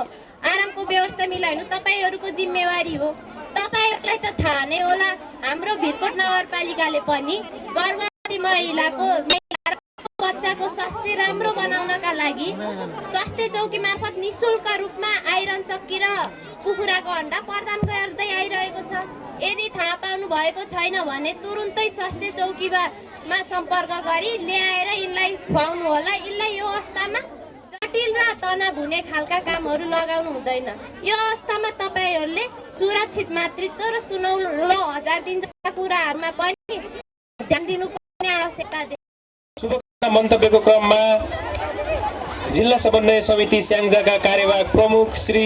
व्यवस्था मिलाउनु तपाईँहरूको जिम्मेवारी हो तपाईहरुलाई त थाहा नै होला हाम्रो भिरकोट नगरपालिकाले पनि गर्भवती महिलाको बच्चाको स्वास्थ्य राम्रो बनाउनका लागि स्वास्थ्य चौकी मार्फत निशुल्क रूपमा आइरन चक्की र कुखुराको अण्डा प्रदान गर्दै आइरहेको छ यदि थाहा पाउनु भएको छैन भने तुरुन्तै स्वास्थ्य चौकीमा सम्पर्क गरी ल्याएर यिनलाई खुवाउनु होला यिनलाई यो अवस्थामा जटिल र तनाव हुने खालका कामहरू लगाउनु हुँदैन यो अवस्थामा तपाईहरुले सुरक्षित मातृत्व र सुनौलो 1000 दिन जस्ता कुराहरुमा पनि ध्यान दिनुपर्ने आवश्यकता
छ मन्तव्यको क्रममा जिल्ला समन्वय समिति स्याङ्जाका कार्यवाहक प्रमुख श्री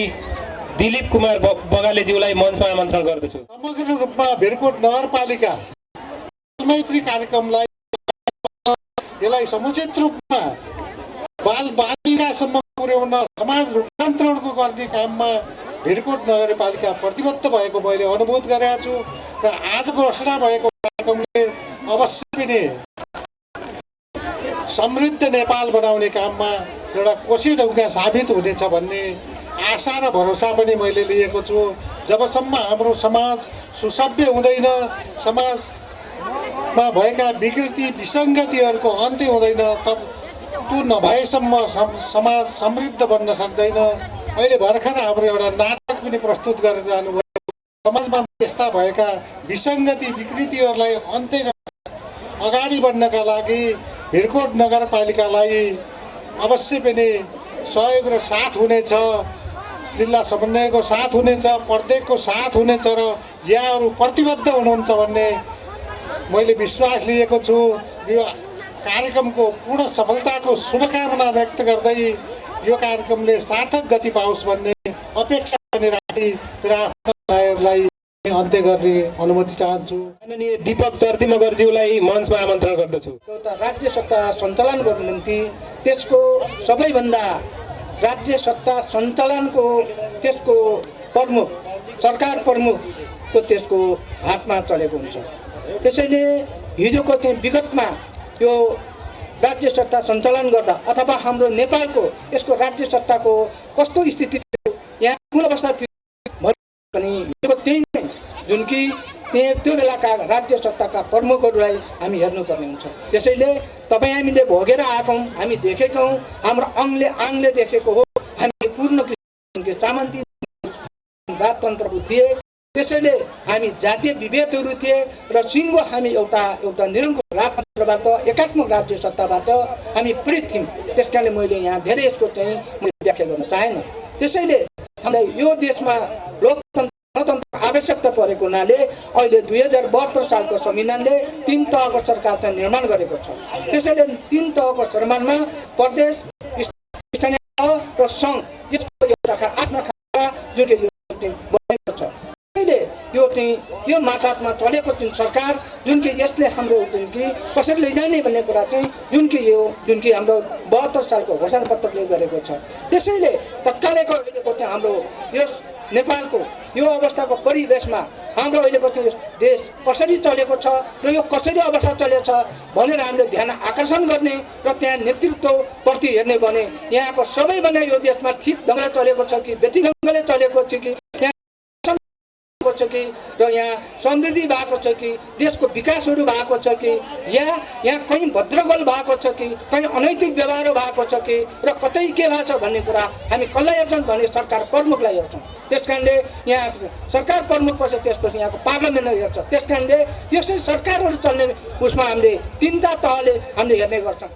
दिलीप कुमार बगालेज्यूलाई मञ्चमा आमन्त्रण गर्दछु
समग्र रूपमा भिरकोट नगरपालिका मैत्री कार्यक्रमलाई यसलाई समुचित रूपमा बाल बालिकासम्म पुर्याउन समाज रूपान्तरणको गर्ने काममा भिरकोट नगरपालिका प्रतिबद्ध भएको मैले अनुभूत गरेको छु र आजको रचना भएको कार्यक्रमले अवश्य पनि समृद्ध नेपाल बनाउने काममा एउटा कोशी ढुङ्गा साबित हुनेछ भन्ने आशा र भरोसा पनि मैले लिएको छु जबसम्म हाम्रो समाज सुसभ्य हुँदैन समाजमा भएका विकृति विसङ्गतिहरूको अन्त्य हुँदैन तब त्यो नभएसम्म समाज समृद्ध बन्न सक्दैन अहिले भर्खर हाम्रो एउटा नाटक पनि प्रस्तुत गरेर जानुभयो समाजमा यस्ता भएका विसङ्गति विकृतिहरूलाई अन्त्य अगाडि बढ्नका लागि भिरकोट नगरपालिकालाई अवश्य पनि सहयोग र साथ हुनेछ जिल्ला समन्वयको साथ हुनेछ प्रत्येकको साथ हुनेछ र यहाँहरू प्रतिबद्ध हुनुहुन्छ भन्ने मैले विश्वास लिएको छु यो कार्यक्रमको पूर्ण सफलताको शुभकामना व्यक्त गर्दै यो कार्यक्रमले सार्थक गति पाओस् भन्ने अपेक्षा पनि राखी र आफ्नालाई अन्त्य गर्ने अनुमति चाहन्छु
माननीय दीपक चर्ती मगरज्यूलाई मञ्चमा आमन्त्रण गर्दछु
एउटा राज्य सत्ता सञ्चालन गर्नु निम्ति त्यसको सबैभन्दा राज्य सत्ता सञ्चालनको त्यसको प्रमुख सरकार प्रमुखको त्यसको हातमा चलेको हुन्छ त्यसैले हिजोको चाहिँ विगतमा यो राज्य सत्ता सञ्चालन गर्दा अथवा हाम्रो नेपालको यसको राज्य सत्ताको कस्तो स्थिति थियो यहाँ कुन अवस्था थियो पनि त्यही नै जुन कि त्यो बेलाका राज्य सत्ताका प्रमुखहरूलाई हामी हेर्नुपर्ने हुन्छ। त्यसैले तपाईँ हामीले भोगेर आएकौँ, हामी देखेकौँ, हाम्रो आङले देखेको हो। हामी पूर्ण किसिमको सामन्ती राजतन्त्रको थिए। त्यसैले हामी जातीय विभेदहरू थिए र सिङ्गो हामी एउटा निरङ्कुश राजतन्त्रबाट एकात्मक राज्य सत्ताबाट हामी पीडित थियौँ। त्यस कारणले मैले यहाँ धेरै यसको चाहिँ मैले व्याख्या गर्न चाहेन। त्यसैले हामीलाई यो देशमा लोकतन्त्र आवश्यकता परेको हुनाले अहिले 2072 सालको संविधानले 3 तहको सरकार चाहिँ निर्माण गरेको छ। त्यसैले 3 तहको सरकारमा प्रदेश, स्थानीय तह र सङ्घ यसको एउटा आफ्ना खाका जुन बनेको छ। यो माताहतमा चलेको जुन सरकार जुन कि यसले हाम्रो जुन कि कसरी लैजाने भन्ने कुरा चाहिँ जुन कि हाम्रो 72 सालको घोषणापत्रले गरेको छ। त्यसैले तत्कालको अहिलेको चाहिँ हाम्रो यस नेपालको यो अवस्थाको परिवेशमा हाम्रो अहिलेको चाहिँ देश कसरी चलेको छ र यो कसरी अवस्था चलेको छ भनेर हामीले ध्यान आकर्षण गर्ने र त्यहाँ नेतृत्वप्रति हेर्ने भने यहाँको सबैभन्दा यो देशमा ठिक ढङ्गले चलेको छ कि बेठी ढङ्गले चलेको छ कि र यहाँ समृद्धि भएको छ कि देशको विकासहरू भएको छ कि यहाँ कहीँ भद्रगोल भएको छ कि कहीँ अनैतिक व्यवहार भएको छ कि र कतै के भएको छ भन्ने कुरा हामी कसलाई हेर्छौँ भने सरकार प्रमुखलाई हेर्छौँ। त्यस कारणले यहाँ सरकार प्रमुख पछि त्यसपछि यहाँको पार्लियामेन्ट हेर्छ। त्यस कारणले यसरी सरकारहरू चल्ने उसमा हामीले 3टा तहले हामीले हेर्ने गर्छौँ।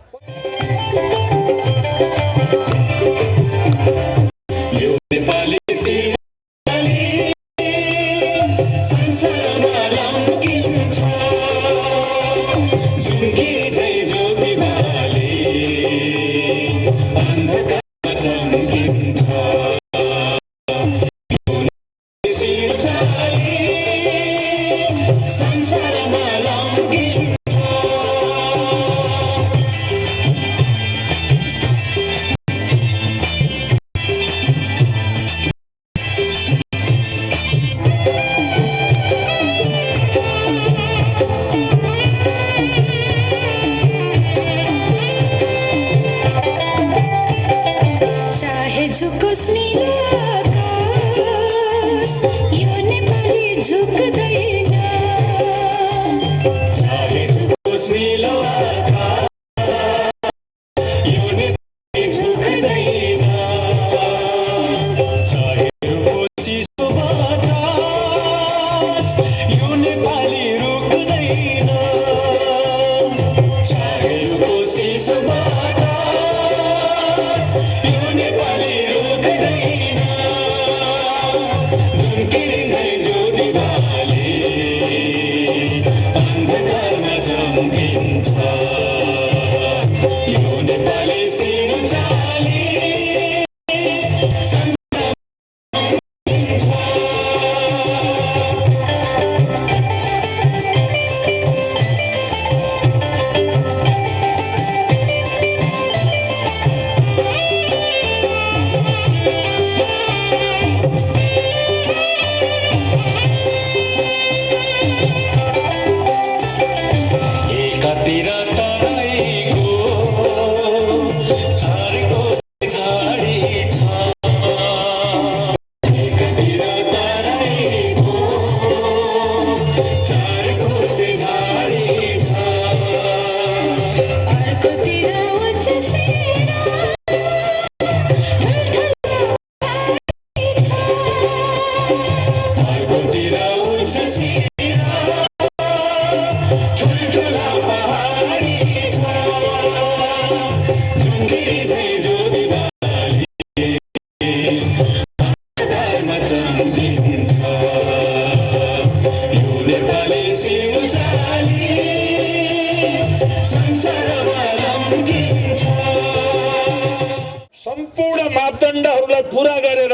सम्पूर्ण मापदण्डहरूलाई पूरा गरेर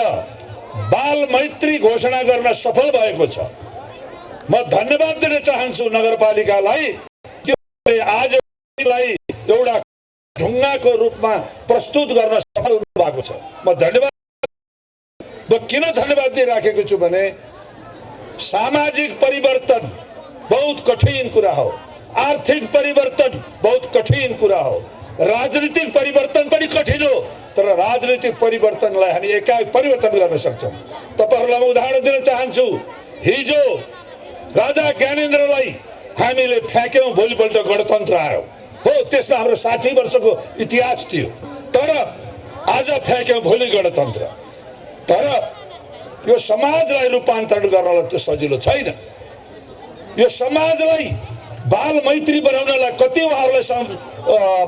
बाल मैत्री घोषणा गर्न सफल भएको छ। म धन्यवाद दिन चाहन्छु नगरपालिकालाई आजलाई एउटा ढुङ्गाको रूपमा प्रस्तुत गर्न सफल हुनु भएको छ। म किन धन्यवाद दिइराखेको छु भने सामाजिक परिवर्तन बहुत कठिन कुरा हो, आर्थिक परिवर्तन बहुत कठिन कुरा हो, राजनीतिक परिवर्तन पनि कठिन हो, तर राजनीतिक परिवर्तनलाई हामी एकाएक परिवर्तन गर्न सक्छौँ। तपाईहरुलाई म उदाहरण दिन चाहन्छु। हिजो राजा ज्ञानेन्द्रलाई हामीले फ्याँक्यौँ, भोलिपल्ट गणतन्त्र आयो हो। त्यसमा हाम्रो 60 वर्षको इतिहास थियो, तर आज फ्याँक्यौँ, भोलि गणतन्त्र। तर यो समाजलाई रूपान्तरण गर्नलाई त्यो सजिलो छैन। यो समाजलाई बाल मैत्री बनाउनलाई कति उहाँहरूलाई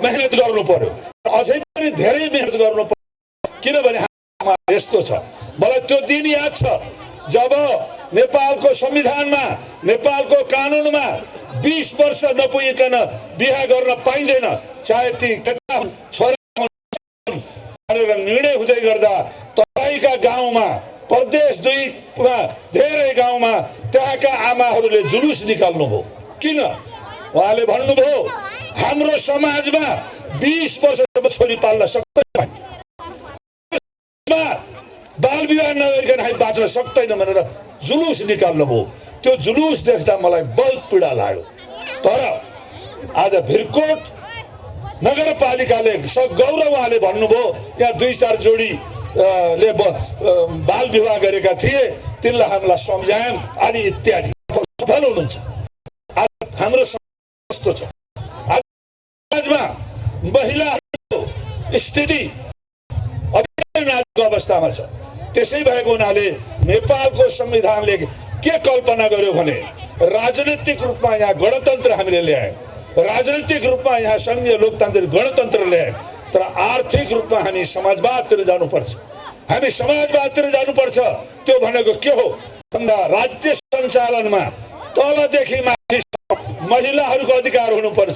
मेहनत गर्नु पर्यो, अझै पनि धेरै मेहनत गर्नु पर्यो। किनभने यस्तो छ, मलाई त्यो दिन याद छ जब नेपालको संविधानमा, नेपालको कानुनमा 20 वर्ष नपुगिकन बिहा गर्न पाइँदैन, चाहे ती केटा छोरा भनेर निर्णय हुँदै गर्दा तराईका गाउँमा, प्रदेश 2 मा धेरै गाउँमा त्यहाँका आमाहरूले जुलुस निकाल्नुभयो। किन? उहाँले भन्नुभयो हाम्रो समाजमा 20 वर्षसम्म छोरी पाल्न सक्दैन, बाल विवाह नगरिकन हामी बाँच्न सक्दैन भनेर जुलुस निकाल्नुभयो। त्यो जुलुस देख्दा मलाई बहुत पीडा लाग्यो। तर आज भिरकोट नगरपालिकाले गौरव उहाँले भन्नुभयो यहाँ 2-4 जोडी ले बाल विवाह गरेका थिए, तिनलाई हामीलाई सम्झायौँ अनि इत्यादि। सफल हुनुहुन्छ। आज हाम्रो कस्तो छ, समाजमा महिलाहरूको स्थिति अति नाजुक अवस्थामा छ। त्यसै भएको हुनाले नेपालको संविधानले के कल्पना गर्यो भने राजनीतिक रूपमा यहाँ गणतन्त्र हामीले ल्यायौँ, राजनीतिक रूपमा यहाँ संघीय लोकतान्त्रिक गणतन्त्र ल्यायौँ, तर आर्थिक रूपमा हामी समाजवादतिर जानुपर्छ। हामी समाजवादतिर जानुपर्छ। त्यो भनेको के हो भन्दा राज्य सञ्चालनमा तलदेखि माथि महिलाहरूको अधिकार हुनुपर्छ,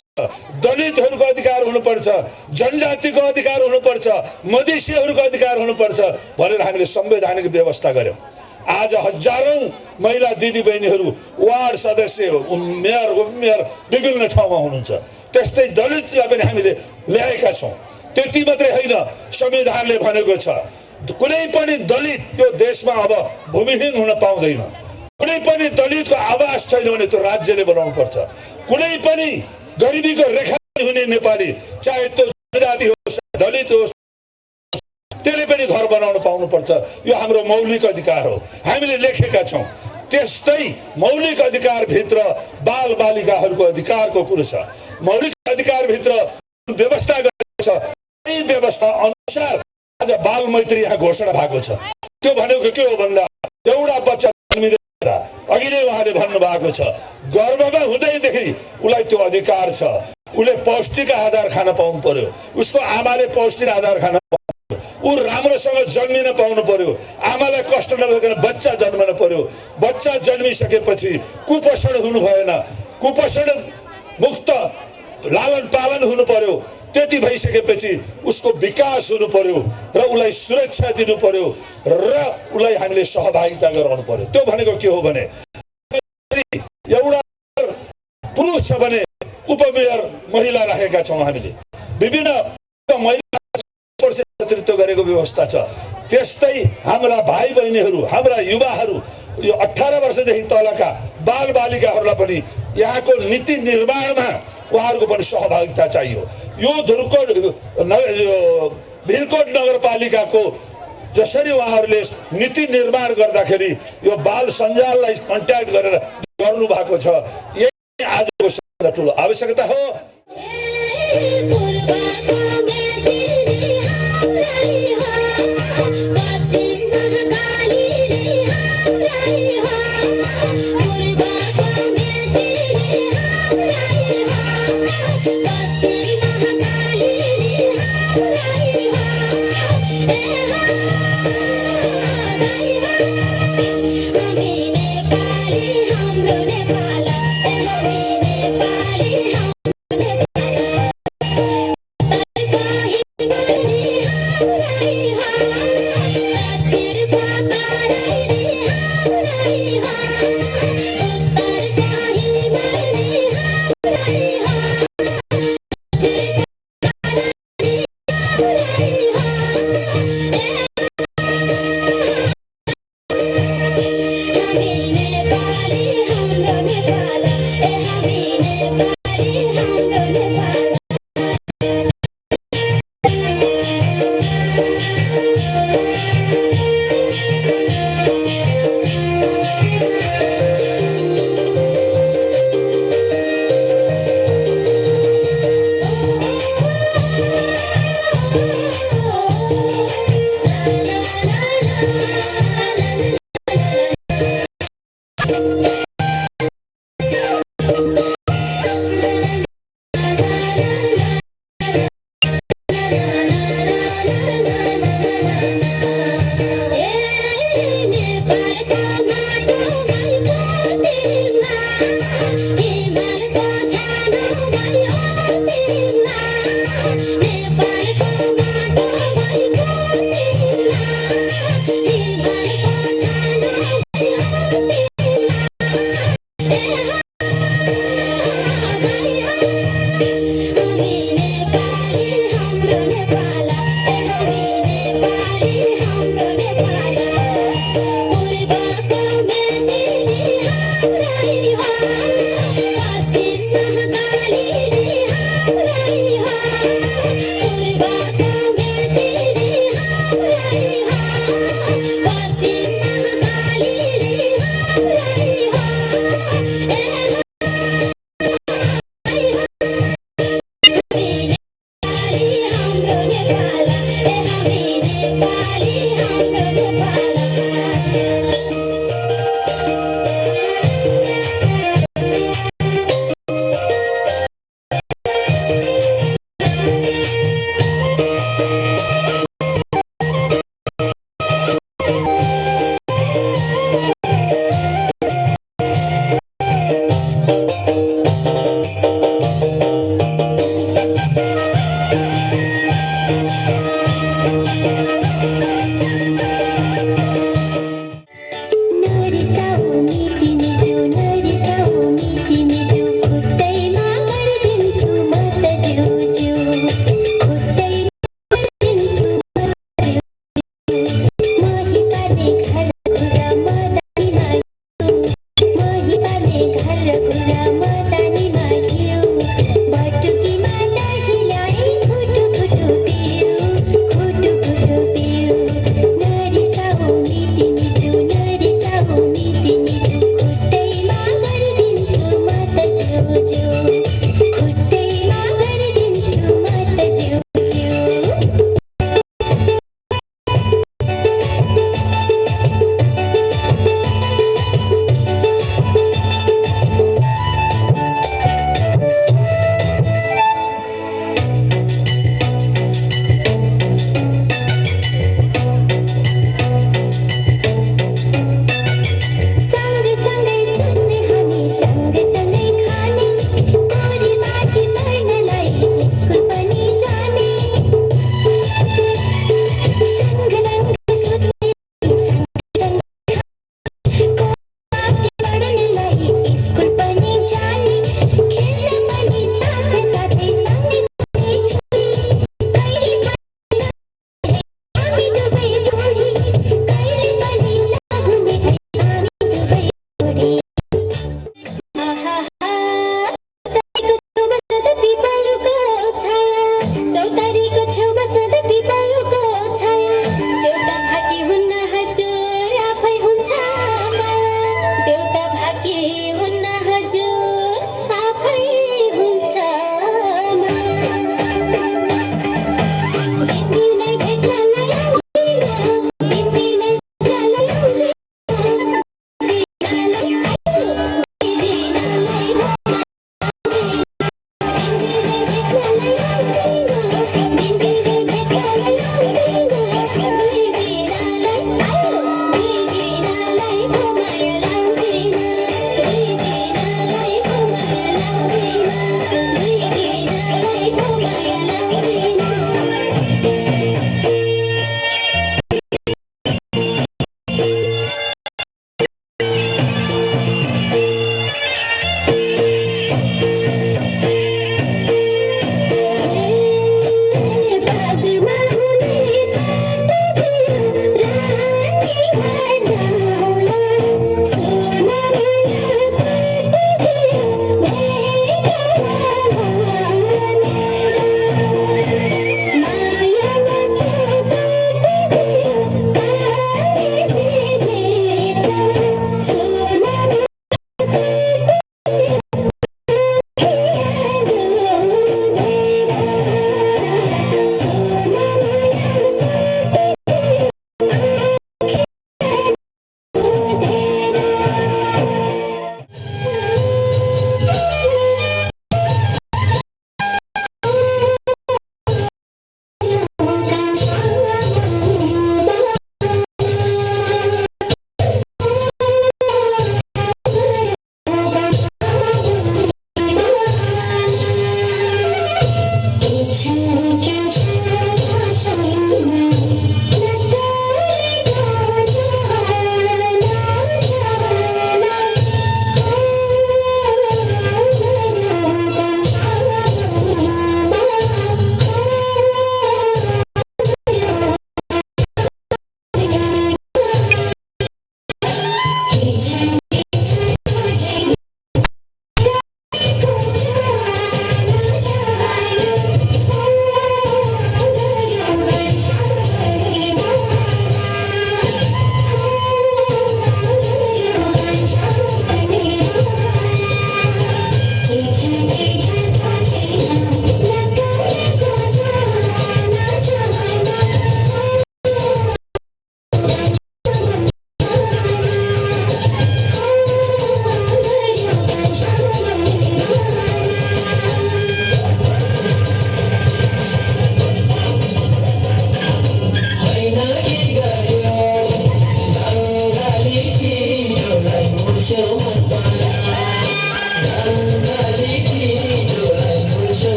दलितहरूको अधिकार हुनुपर्छ, जनजातिको अधिकार हुनुपर्छ, मधेसीहरूको अधिकार हुनुपर्छ भनेर हामीले संवैधानिक व्यवस्था गर्यौँ। आज हजारौं महिला दिदीबहिनीहरू वार्ड सदस्य, मेयर विभिन्न ठाउँमा हुनुहुन्छ। त्यस्तै दलितलाई पनि हामीले ल्याएका छौँ। त्यति मात्रै होइन, संविधानले भनेको छ कुनै पनि दलित यो देशमा अब भूमिहीन हुन पाउँदैन। कुनै पनि दलितको आवास छैन भने त्यो राज्यले बनाउनु पर्छ। कुनै पनि गरिबीको रेखा हुने नेपाली, चाहे त्यो जनजाति होस्, दलित होस्, त्यसले पनि घर बनाउन पाउनुपर्छ। यो हाम्रो मौलिक अधिकार हो, हामीले लेखेका छौँ। त्यस्तै मौलिक अधिकारभित्र बाल बालिकाहरूको अधिकारको कुरो छ। मौलिक अधिकारभित्र व्यवस्था गरेको छ। यही व्यवस्था अनुसार आज बाल मैत्री यहाँ घोषणा भएको छ। त्यो भनेको के हो भन्दा एउटा बच्चा जन्मिँदा अघि नै उहाँले भन्नुभएको छ, गर्भमा हुँदैदेखि उसलाई त्यो अधिकार छ। उसले पौष्टिक आहार खान पाउनु पर्यो, उसको आमाले पौष्टिक आहार खान पाउनु पर्यो, ऊ राम्रोसँग जन्मिन पाउनु पर्यो, आमालाई कष्ट नभइकन बच्चा जन्मन पर्यो। बच्चा जन्मिसकेपछि कुपोषण हुनु भएन, कुपोषण मुक्त लालन पालन हुनु पर्यो। त्यति भइसकेपछि उसको विकास हुनु पर्यो र उसलाई सुरक्षा दिनु पर्यो र उसलाई हामीले सहभागिता गराउनु पर्यो। त्यो भनेको के हो भने एउटा पुरुष छ भने उपमेयर महिला राखेका छौँ। हामीले विभिन्न महिला नेतृत्व गरेको व्यवस्था छ। त्यस्तै हाम्रा भाइ बहिनीहरू, हाम्रा युवाहरू, यो 18 वर्षदेखि तलका बाल बालिकाहरूलाई पनि यहाँको नीति निर्माणमा उहाँहरूको पनि सहभागिता चाहियो। यो भिरकोट नगरपालिकाको जसरी उहाँहरूले नीति निर्माण गर्दाखेरि यो बाल सञ्जाललाई कन्ट्याक्ट गरेर गर्नु भएको छ, यही आजको सबभन्दा ठुलो आवश्यकता हो।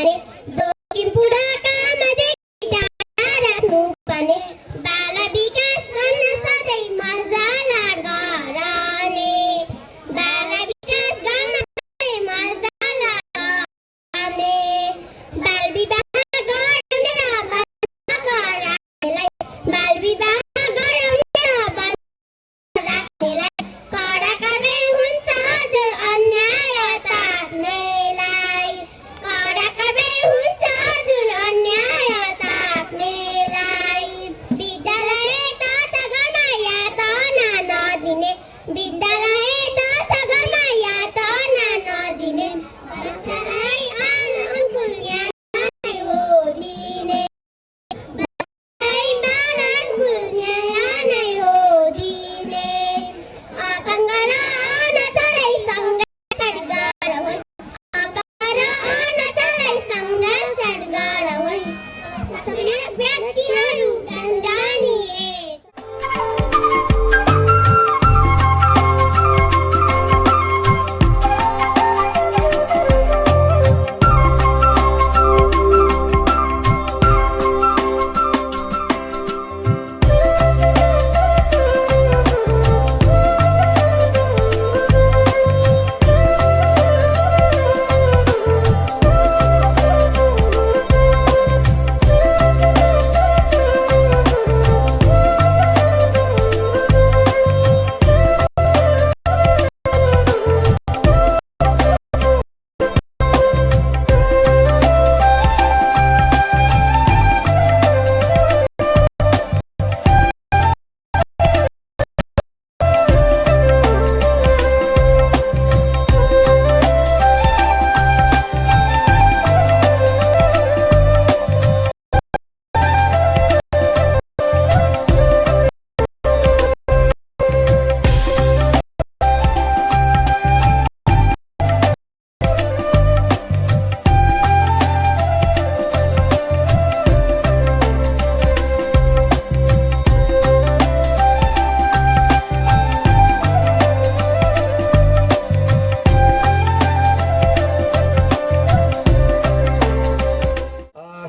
भने जोखिम बुढाकामा देखि टाढा राख्नु भने बाल विकास गर्न सधैँ मजाला गराउने बाल विकास गर्न सधैँ मजाला गराउने बाल विवाह गराउने र बन्द गराउनेलाई बाल विवाह गराउने र बन्द राख्नेलाई कडा कारबाही हुन्छ हजुर अन्याय ताक्नेलाई कडा कारबाही हुन्छ हजुर अन्याय ताक्नेलाई विद्यालय तथा घरमा यातना नदिने विद्यालय तथा घरमा यातना नदिने बच्चालाई अनुकूल ज्ञान हो दिने अनुकूल न्याय नै हो दिने अपाङ्ग र अनाथलाई संरक्षण गरौँ अपाङ्ग र अनाथलाई संरक्षण गरौँ व्यक्तिहरू दण्डनीय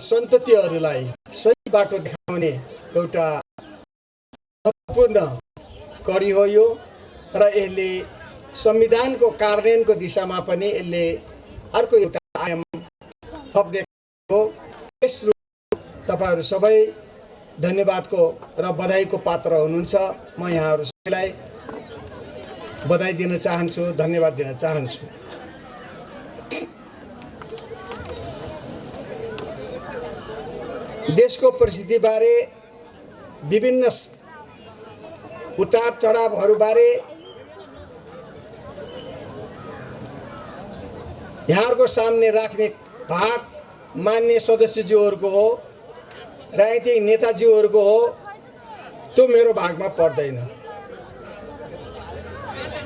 सन्ततिहरूलाई सही बाटो देखाउने एउटा महत्त्वपूर्ण कडी हो यो र यसले संविधानको कार्यान्वयनको दिशामा पनि यसले अर्को एउटा आयाम थप्ने हो। तेस्रो तपाईहरू सबै धन्यवादको र बधाईको पात्र हुनुहुन्छ। म यहाँहरू सबैलाई बधाई दिन चाहन्छु, धन्यवाद दिन चाहन्छु। देशको परिस्थितिबारे विभिन्न उतार चढावहरूबारे यहाँहरूको सामने राख्ने भाग मान्य सदस्यज्यूहरूको हो, राजनीतिक नेताज्यूहरूको हो, त्यो मेरो भागमा पर्दैन।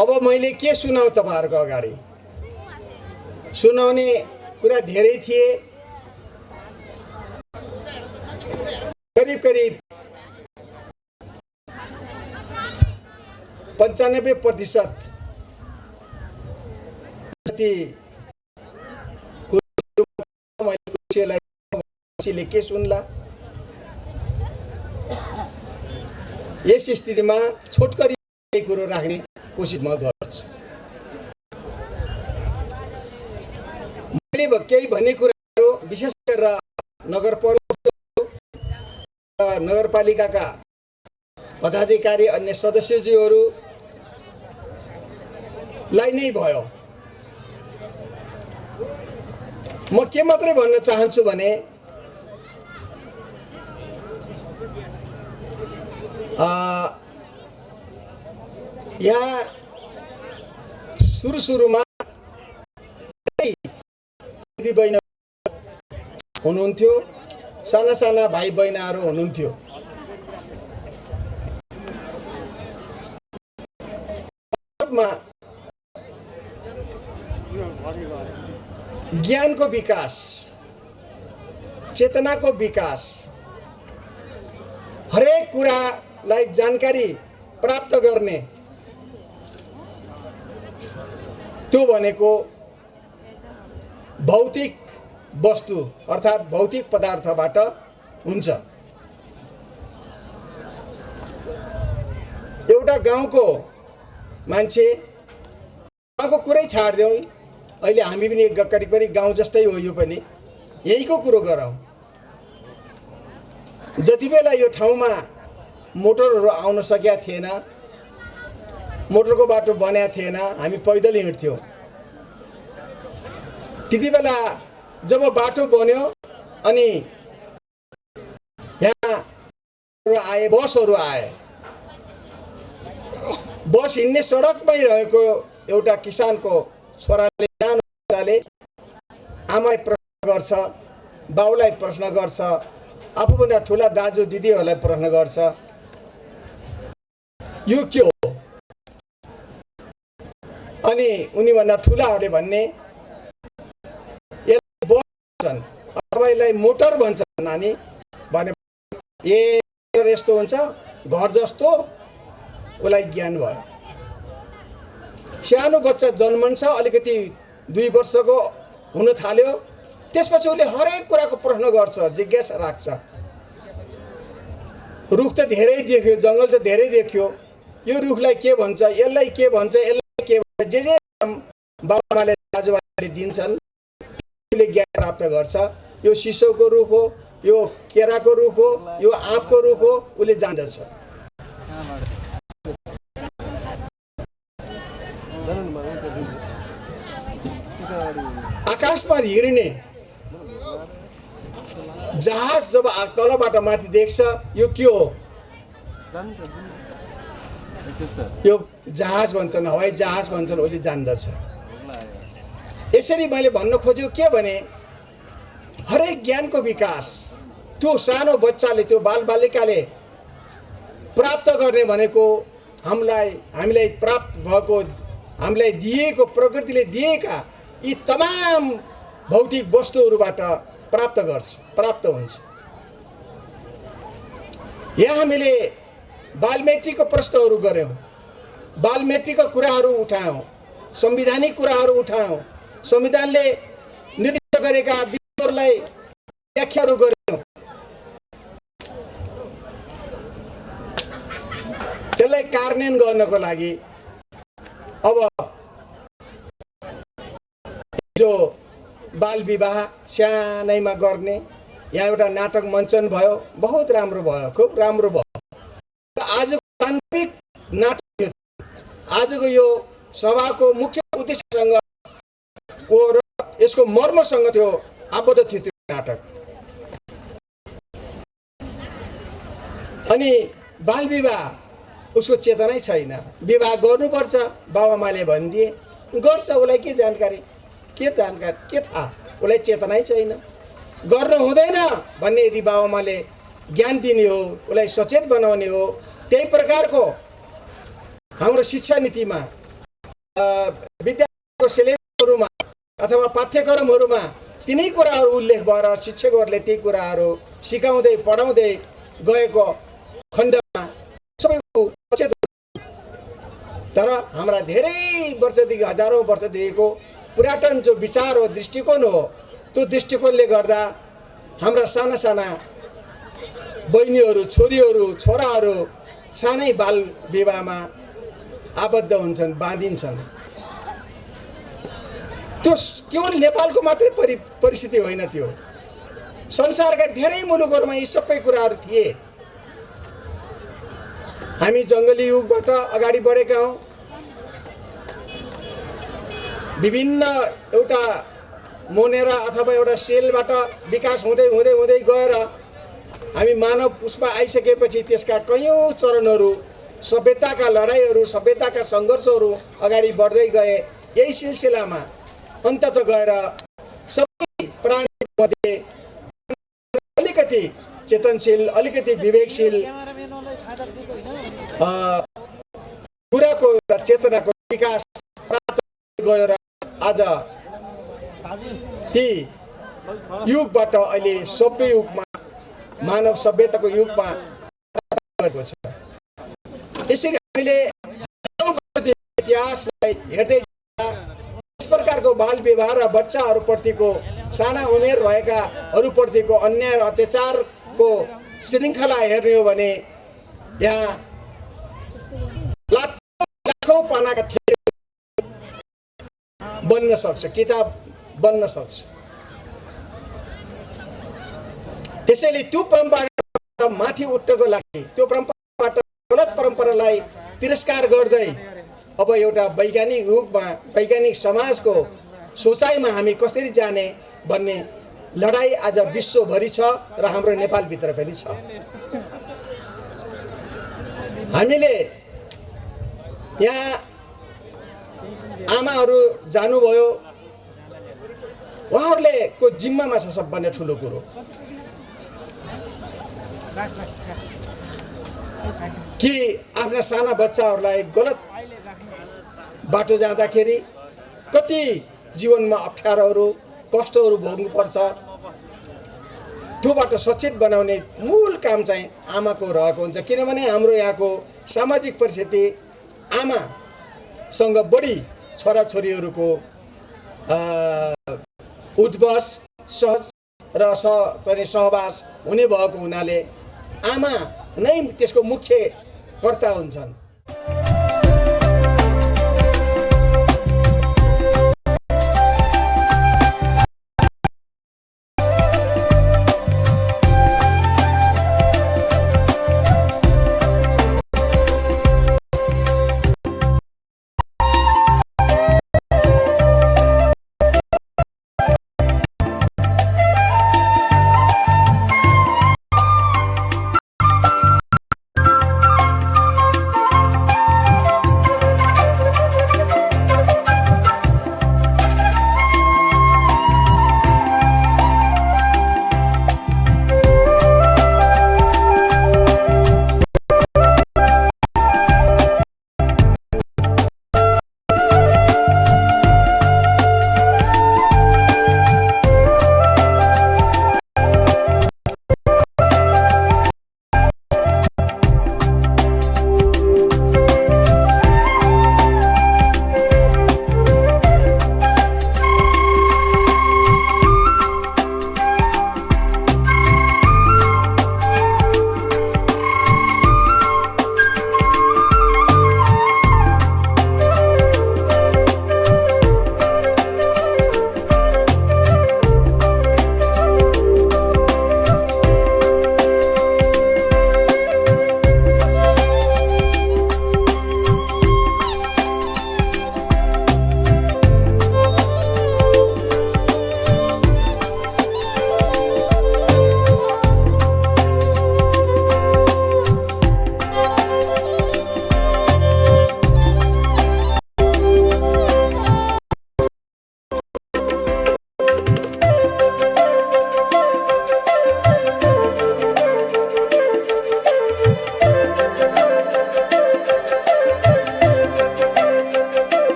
अब मैले के सुनाउँ तपाईहरुको अगाडि? सुनाउने कुरा धेरै थिए। करिब 95% जति के सुन्ला। यस स्थितिमा छोटकरी कुरो राख्ने कोसिस म गर्छु। मैले केही भन्ने कुराहरू विशेष गरेर नगरपालिकाका पदाधिकारी अन्य सदस्यज्यूहरूलाई नै भयो। म के मात्रै भन्न चाहन्छु भने यहाँ सुरुमा दिदी बहिनी हुनुहुन्थ्यो, साना साना भाइ बहिनीहरू हुनुहुन्थ्यो। ज्ञानको विकास, चेतनाको विकास, हरेक कुरालाई जानकारी प्राप्त गर्ने त्यो भनेको भौतिक
वस्तु अर्थात् भौतिक पदार्थबाट हुन्छ। एउटा गाउँको मान्छे गाउँको कुरै छाड्देऊ, अहिले हामी पनि एक करिब गाउँ जस्तै हो, यो पनि यहीको कुरो गरौँ। जति बेला यो ठाउँमा मोटरहरू आउन सकेका थिएन, मोटरको बाटो बनाएको थिएन, हामी पैदल हिँड्थ्यौँ। त्यति बेला जब बाटो बन्यो अनि यहाँ आए, बसहरू आए, बस हिँड्ने सडकमै रहेको एउटा किसानको छोराले सानो बच्चाले आमालाई प्रश्न गर्छ, बाउलाई प्रश्न गर्छ, आफूभन्दा ठुला दाजु दिदीहरूलाई प्रश्न गर्छ, यो के हो? अनि उनीभन्दा ठुलाहरूले भन्ने यसलाई बस भन्छन् अथवा यसलाई मोटर भन्छन् नानी भने, ए मोटर यस्तो हुन्छ घर जस्तो, उसलाई ज्ञान भयो। सानो बच्चा जन्मन्छ, अलिकति 2 वर्षको हुन थाल्यो, त्यसपछि उसले हरेक कुराको प्रश्न गर्छ, जिज्ञासा राख्छ। रुख त धेरै देख्यो, जङ्गल त धेरै देख्यो, यो रुखलाई के भन्छ, यसलाई के भन्छ, यसलाई के भन्छ, जे बाबामाले दाजुभाइले दिन्छन् उसले ज्ञान प्राप्त गर्छ। यो सिसौको रुख हो, यो केराको रुख हो, यो आँपको रुख हो, उसले जान्दछ। आकाशमा हिँड्ने जहाज जब तलबाट माथि देख्छ, यो के हो? यो जहाज भन्छन्, हवाई जहाज भन्छन्, उसले जान्दछ। यसरी मैले भन्न खोजेको के भने, हरेक ज्ञानको विकास त्यो सानो बच्चाले, त्यो बालबालिकाले प्राप्त गर्ने भनेको हामीलाई प्राप्त भएको, हामीलाई दिएको, प्रकृतिले दिएका यी तमाम भौतिक वस्तुहरूबाट प्राप्त हुन्छ। यहाँ हामीले बालमैत्रीको प्रश्नहरू गऱ्यौँ, बालमैत्रीका कुराहरू उठायौँ, संवैधानिक कुराहरू उठायौँ, संविधानले निर्दिष्ट गरेका विषयहरूलाई व्याख्याहरू गऱ्यौँ। त्यसलाई कार्यान्वयन गर्नको लागि अब जो बाल विवाह सानैमा गर्ने, यहाँ एउटा नाटक मञ्चन भयो, बहुत राम्रो भयो, खुब राम्रो भयो। आजको तान्त्रिक नाटक, आजको यो सभाको मुख्य उद्देश्यसँग र यसको मर्मसँग थियो आबद्ध थियो त्यो नाटक। अनि बाल विवाह उसको चेतनै छैन, विवाह गर्नुपर्छ बाबामाले भनिदिए, गर्छ, उसलाई के जानकारी, के थाहा, उसलाई चेतनै छैन। गर्न हुँदैन भन्ने यदि बाबामाले ज्ञान दिने हो, उसलाई सचेत बनाउने हो, त्यही प्रकारको हाम्रो शिक्षा नीतिमा, विद्यालयको सिलेबसहरूमा अथवा पाठ्यक्रमहरूमा तिनै कुराहरू उल्लेख भएर शिक्षकहरूले ती कुराहरू सिकाउँदै पढाउँदै गएको खण्डमा सबै सचेत। तर हाम्रा धेरै वर्षदेखि, हजारौँ वर्षदेखिको पुरातन जो विचार हो, दृष्टिकोण हो, त्यो दृष्टिकोणले गर्दा हाम्रा साना साना बहिनीहरू, छोरीहरू, छोराहरू सानै बाल विवाहमा आबद्ध हुन्छन्, बाँधिन्छन्। त्यो केवल नेपालको मात्रै परिस्थिति होइन, त्यो संसारका धेरै मुलुकहरूमा यी सबै कुराहरू थिए। हामी जङ्गली युगबाट अगाडि बढेका हौँ, विभिन्न एउटा मोनेरा अथवा एउटा सेलबाट विकास हुँदै हुँदै हुँदै गएर हामी मानव उसमा आइसकेपछि त्यसका कयौँ चरणहरू, सभ्यताका लडाइँहरू, सभ्यताका सङ्घर्षहरू अगाडि बढ्दै गए। यही सिलसिलामा अन्ततः गएर सबै प्राणीमध्ये अलिकति चेतनशील, अलिकति विवेकशील कुराको चेतनाको विकास प्राप्त गयो र आज ती युगबाट अहिले सभ्य युगमा, मानव सभ्यताको युगमा गएको छ। यसरी हामीले इतिहासलाई हेर्दै यस प्रकारको बाल विवाह र बच्चाहरूप्रतिको साना उमेर भएकाहरूप्रतिको अन्याय र अत्याचारको श्रृङ्खला हेर्ने हो भने यहाँ लाखौँ पानाका बन्न सक्छ, किताब बन्न सक्छ। त्यसैले त्यो परम्पराबाट माथि उठ्नको लागि, त्यो परम्पराबाट गलत परम्परालाई तिरस्कार गर्दै अब एउटा वैज्ञानिक युगमा, वैज्ञानिक समाजको सोचाइमा हामी कसरी जाने भन्ने लडाई आज विश्वभरि छ र हाम्रो नेपालभित्र पनि छ। हामीले यहाँ आमाहरू जानुभयो, उहाँहरूले को जिम्मामा छ सबभन्दा ठुलो कुरो कि आफ्ना साना बच्चाहरूलाई गलत बाटो जाँदाखेरि कति जीवनमा अप्ठ्यारोहरू कष्टहरू भोग्नुपर्छ, त्योबाट सचेत बनाउने मूल काम चाहिँ आमाको रहेको हुन्छ। किनभने हाम्रो यहाँको सामाजिक परिस्थिति आमासँग बढी छोराछोरीहरूको उठबस सहज र सहवास हुने भएको हुनाले आमा नै त्यसको मुख्य कर्ता हुन्छन्।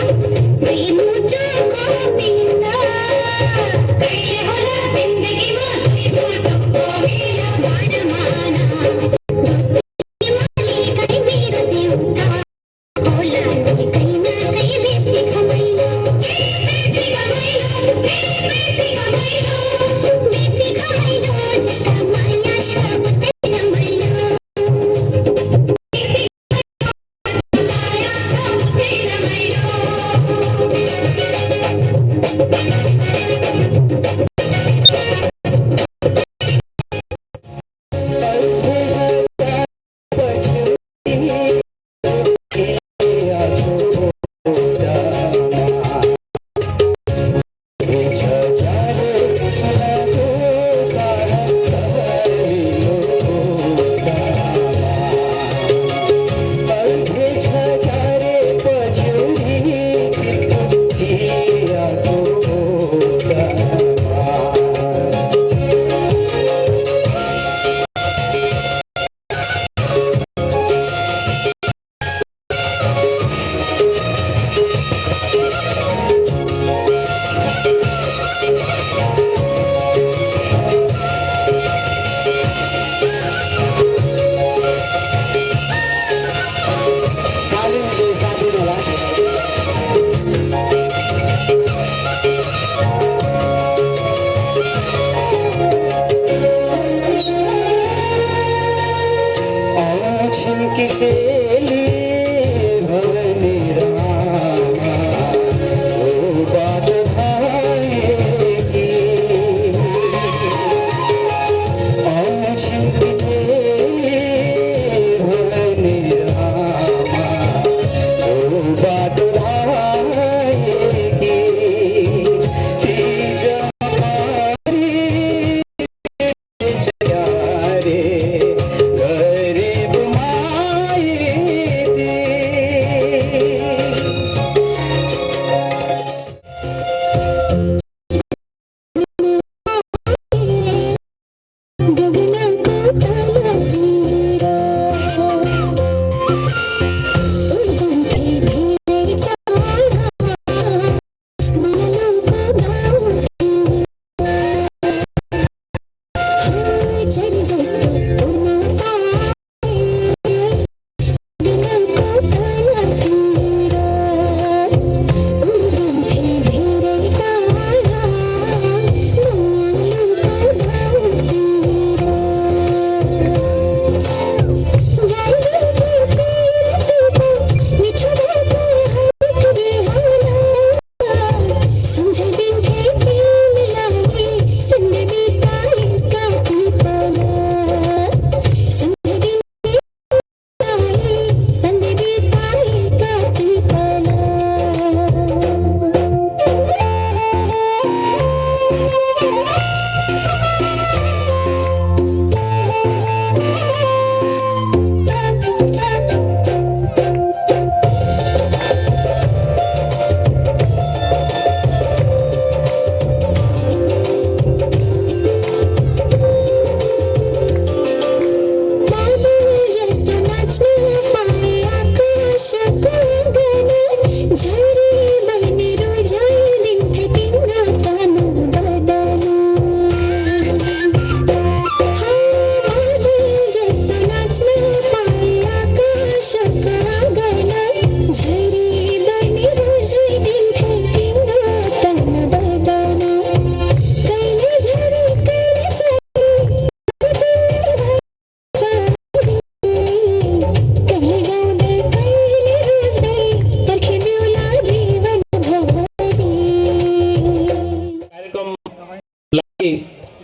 जिंदगी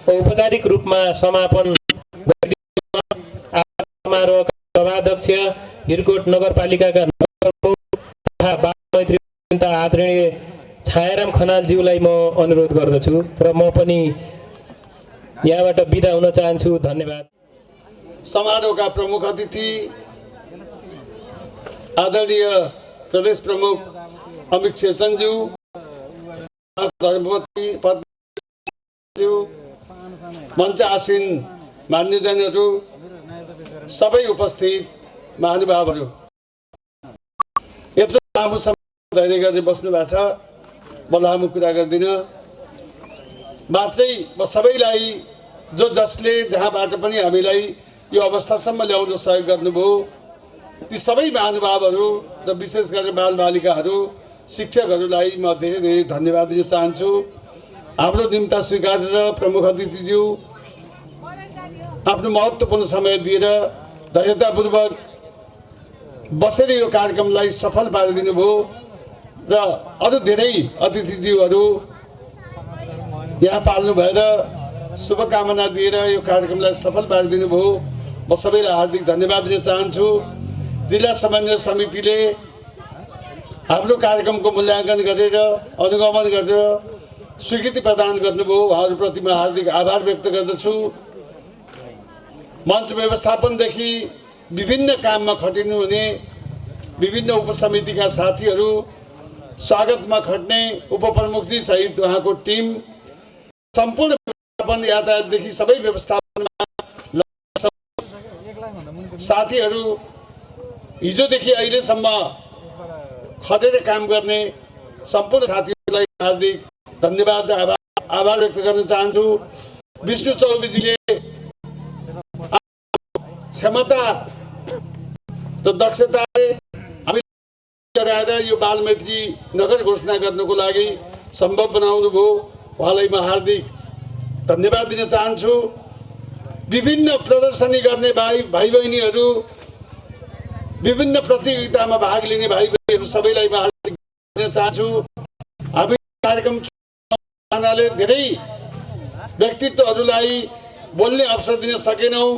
औपचारिक रूपमा समापन समारोहका सभाध्यक्ष हिरकोट नगरपालिकाका तथा बाल मैत्री आदरणीय छायाराम खनालज्यूलाई म अनुरोध गर्दछु र म पनि यहाँबाट बिदा हुन चाहन्छु। धन्यवाद।
समारोहका प्रमुख अतिथि आदरणीय प्रदेश प्रमुख अमित शेषनज्यू, धर्मपति पदज्यू, मञ्च आसीन मान्यजनहरू, सबै उपस्थित महानुभावहरू, यत्रो लामो समय धैर्य गरेर बस्नु भएको छ। म लामो कुरा गर्दिन, मात्रै म सबैलाई जो जसले जहाँबाट पनि हामीलाई यो अवस्थासम्म ल्याउन सहयोग गर्नुभयो ती सबै महानुभावहरू र विशेष गरेर बालबालिकाहरू, शिक्षकहरूलाई म धेरै धेरै धन्यवाद दिन चाहन्छु। हाम्रो निम्ता स्वीकारेर प्रमुख अतिथिज्यू आफ्नो महत्त्वपूर्ण समय दिएर धैर्यतापूर्वक बसेर यो कार्यक्रमलाई सफल पारिदिनु भयो र अरू धेरै अतिथिज्यूहरू यहाँ पाल्नु भएर शुभकामना दिएर यो कार्यक्रमलाई सफल पारिदिनु भयो। म सबैलाई हार्दिक धन्यवाद दिन चाहन्छु। जिल्ला समन्वय समितिले हाम्रो कार्यक्रमको मूल्याङ्कन गरेर अनुगमन गरेर स्वीकृति प्रदान गर्नुभयो। उहाँहरूप्रति म हार्दिक आभार व्यक्त गर्दछु। मञ्च व्यवस्थापनदेखि विभिन्न काममा खटिनुहुने विभिन्न उपसमितिका साथीहरू, स्वागतमा खट्ने उपप्रमुखजी सहित उहाँको टिम, सम्पूर्ण व्यवस्थापन यातायातदेखि सबै व्यवस्थापनमा साथीहरू, हिजोदेखि अहिलेसम्म खटेर काम गर्ने सम्पूर्ण साथीहरूलाई हार्दिक धन्यवाद र आभार व्यक्त गर्न चाहन्छु। विष्णु चौबेजीले क्षमता र दक्षताले हामी गराएर यो बाल मैत्री नगर घोषणा गर्नको लागि सम्भव बनाउनु भयो। उहाँलाई म हार्दिक धन्यवाद दिन चाहन्छु। विभिन्न प्रदर्शनी गर्ने भाइ बहिनीहरू, विभिन्न प्रतियोगितामा भाग लिने भाइ बहिनीहरू सबैलाई म हार्दिक दिन चाहन्छु। हामी कार्यक्रम चलाउनाले धेरै व्यक्तित्वहरूलाई बोल्ने अवसर दिन सकेनौँ,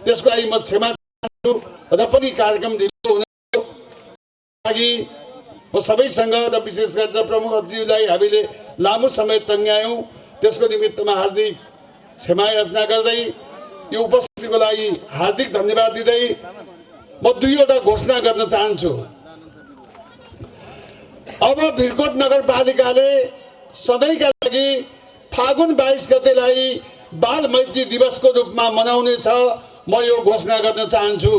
त्यसको लागि म क्षमा चाहन्छु। र पनि कार्यक्रम ढिलो हुनको लागि म सबैसँग र विशेष गरेर प्रमुख अतिथिलाई हामीले लामो समय टङ्ग्यायौँ, त्यसको निमित्तमा हार्दिक क्षमा याचना गर्दै यो उपस्थितिको लागि हार्दिक धन्यवाद दिँदै म दुईवटा घोषणा गर्न चाहन्छु। अब भिरकोट नगरपालिकाले सधैँका लागि फागुन 22 गतेलाई बाल मैत्री दिवसको रूपमा मनाउनेछ, म यो घोषणा गर्न चाहन्छु।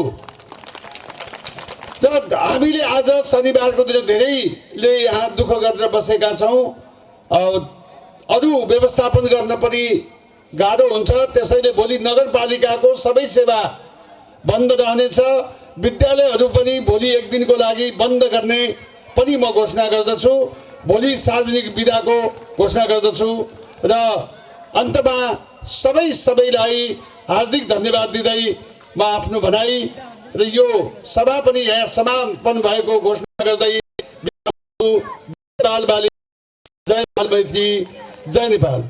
र हामीले आज शनिबारको दिन धेरैले यहाँ दुःख गरेर बसेका छौँ। अरू व्यवस्थापन गर्न पनि गाह्रो हुन्छ, त्यसैले भोलि नगरपालिकाको सबै सेवा बन्द रहनेछ। विद्यालयहरू पनि भोलि एक दिनको लागि बन्द गर्ने पनि म घोषणा गर्दछु। भोलि सार्वजनिक बिदाको घोषणा गर्दछु। र अन्तमा सबैलाई हार्दिक धन्यवाद दिँदै म आफ्नो भनाइ र यो सभा पनि यहाँ समापन भएको घोषणा गर्दै जय बाल मैत्री, जय नेपाल।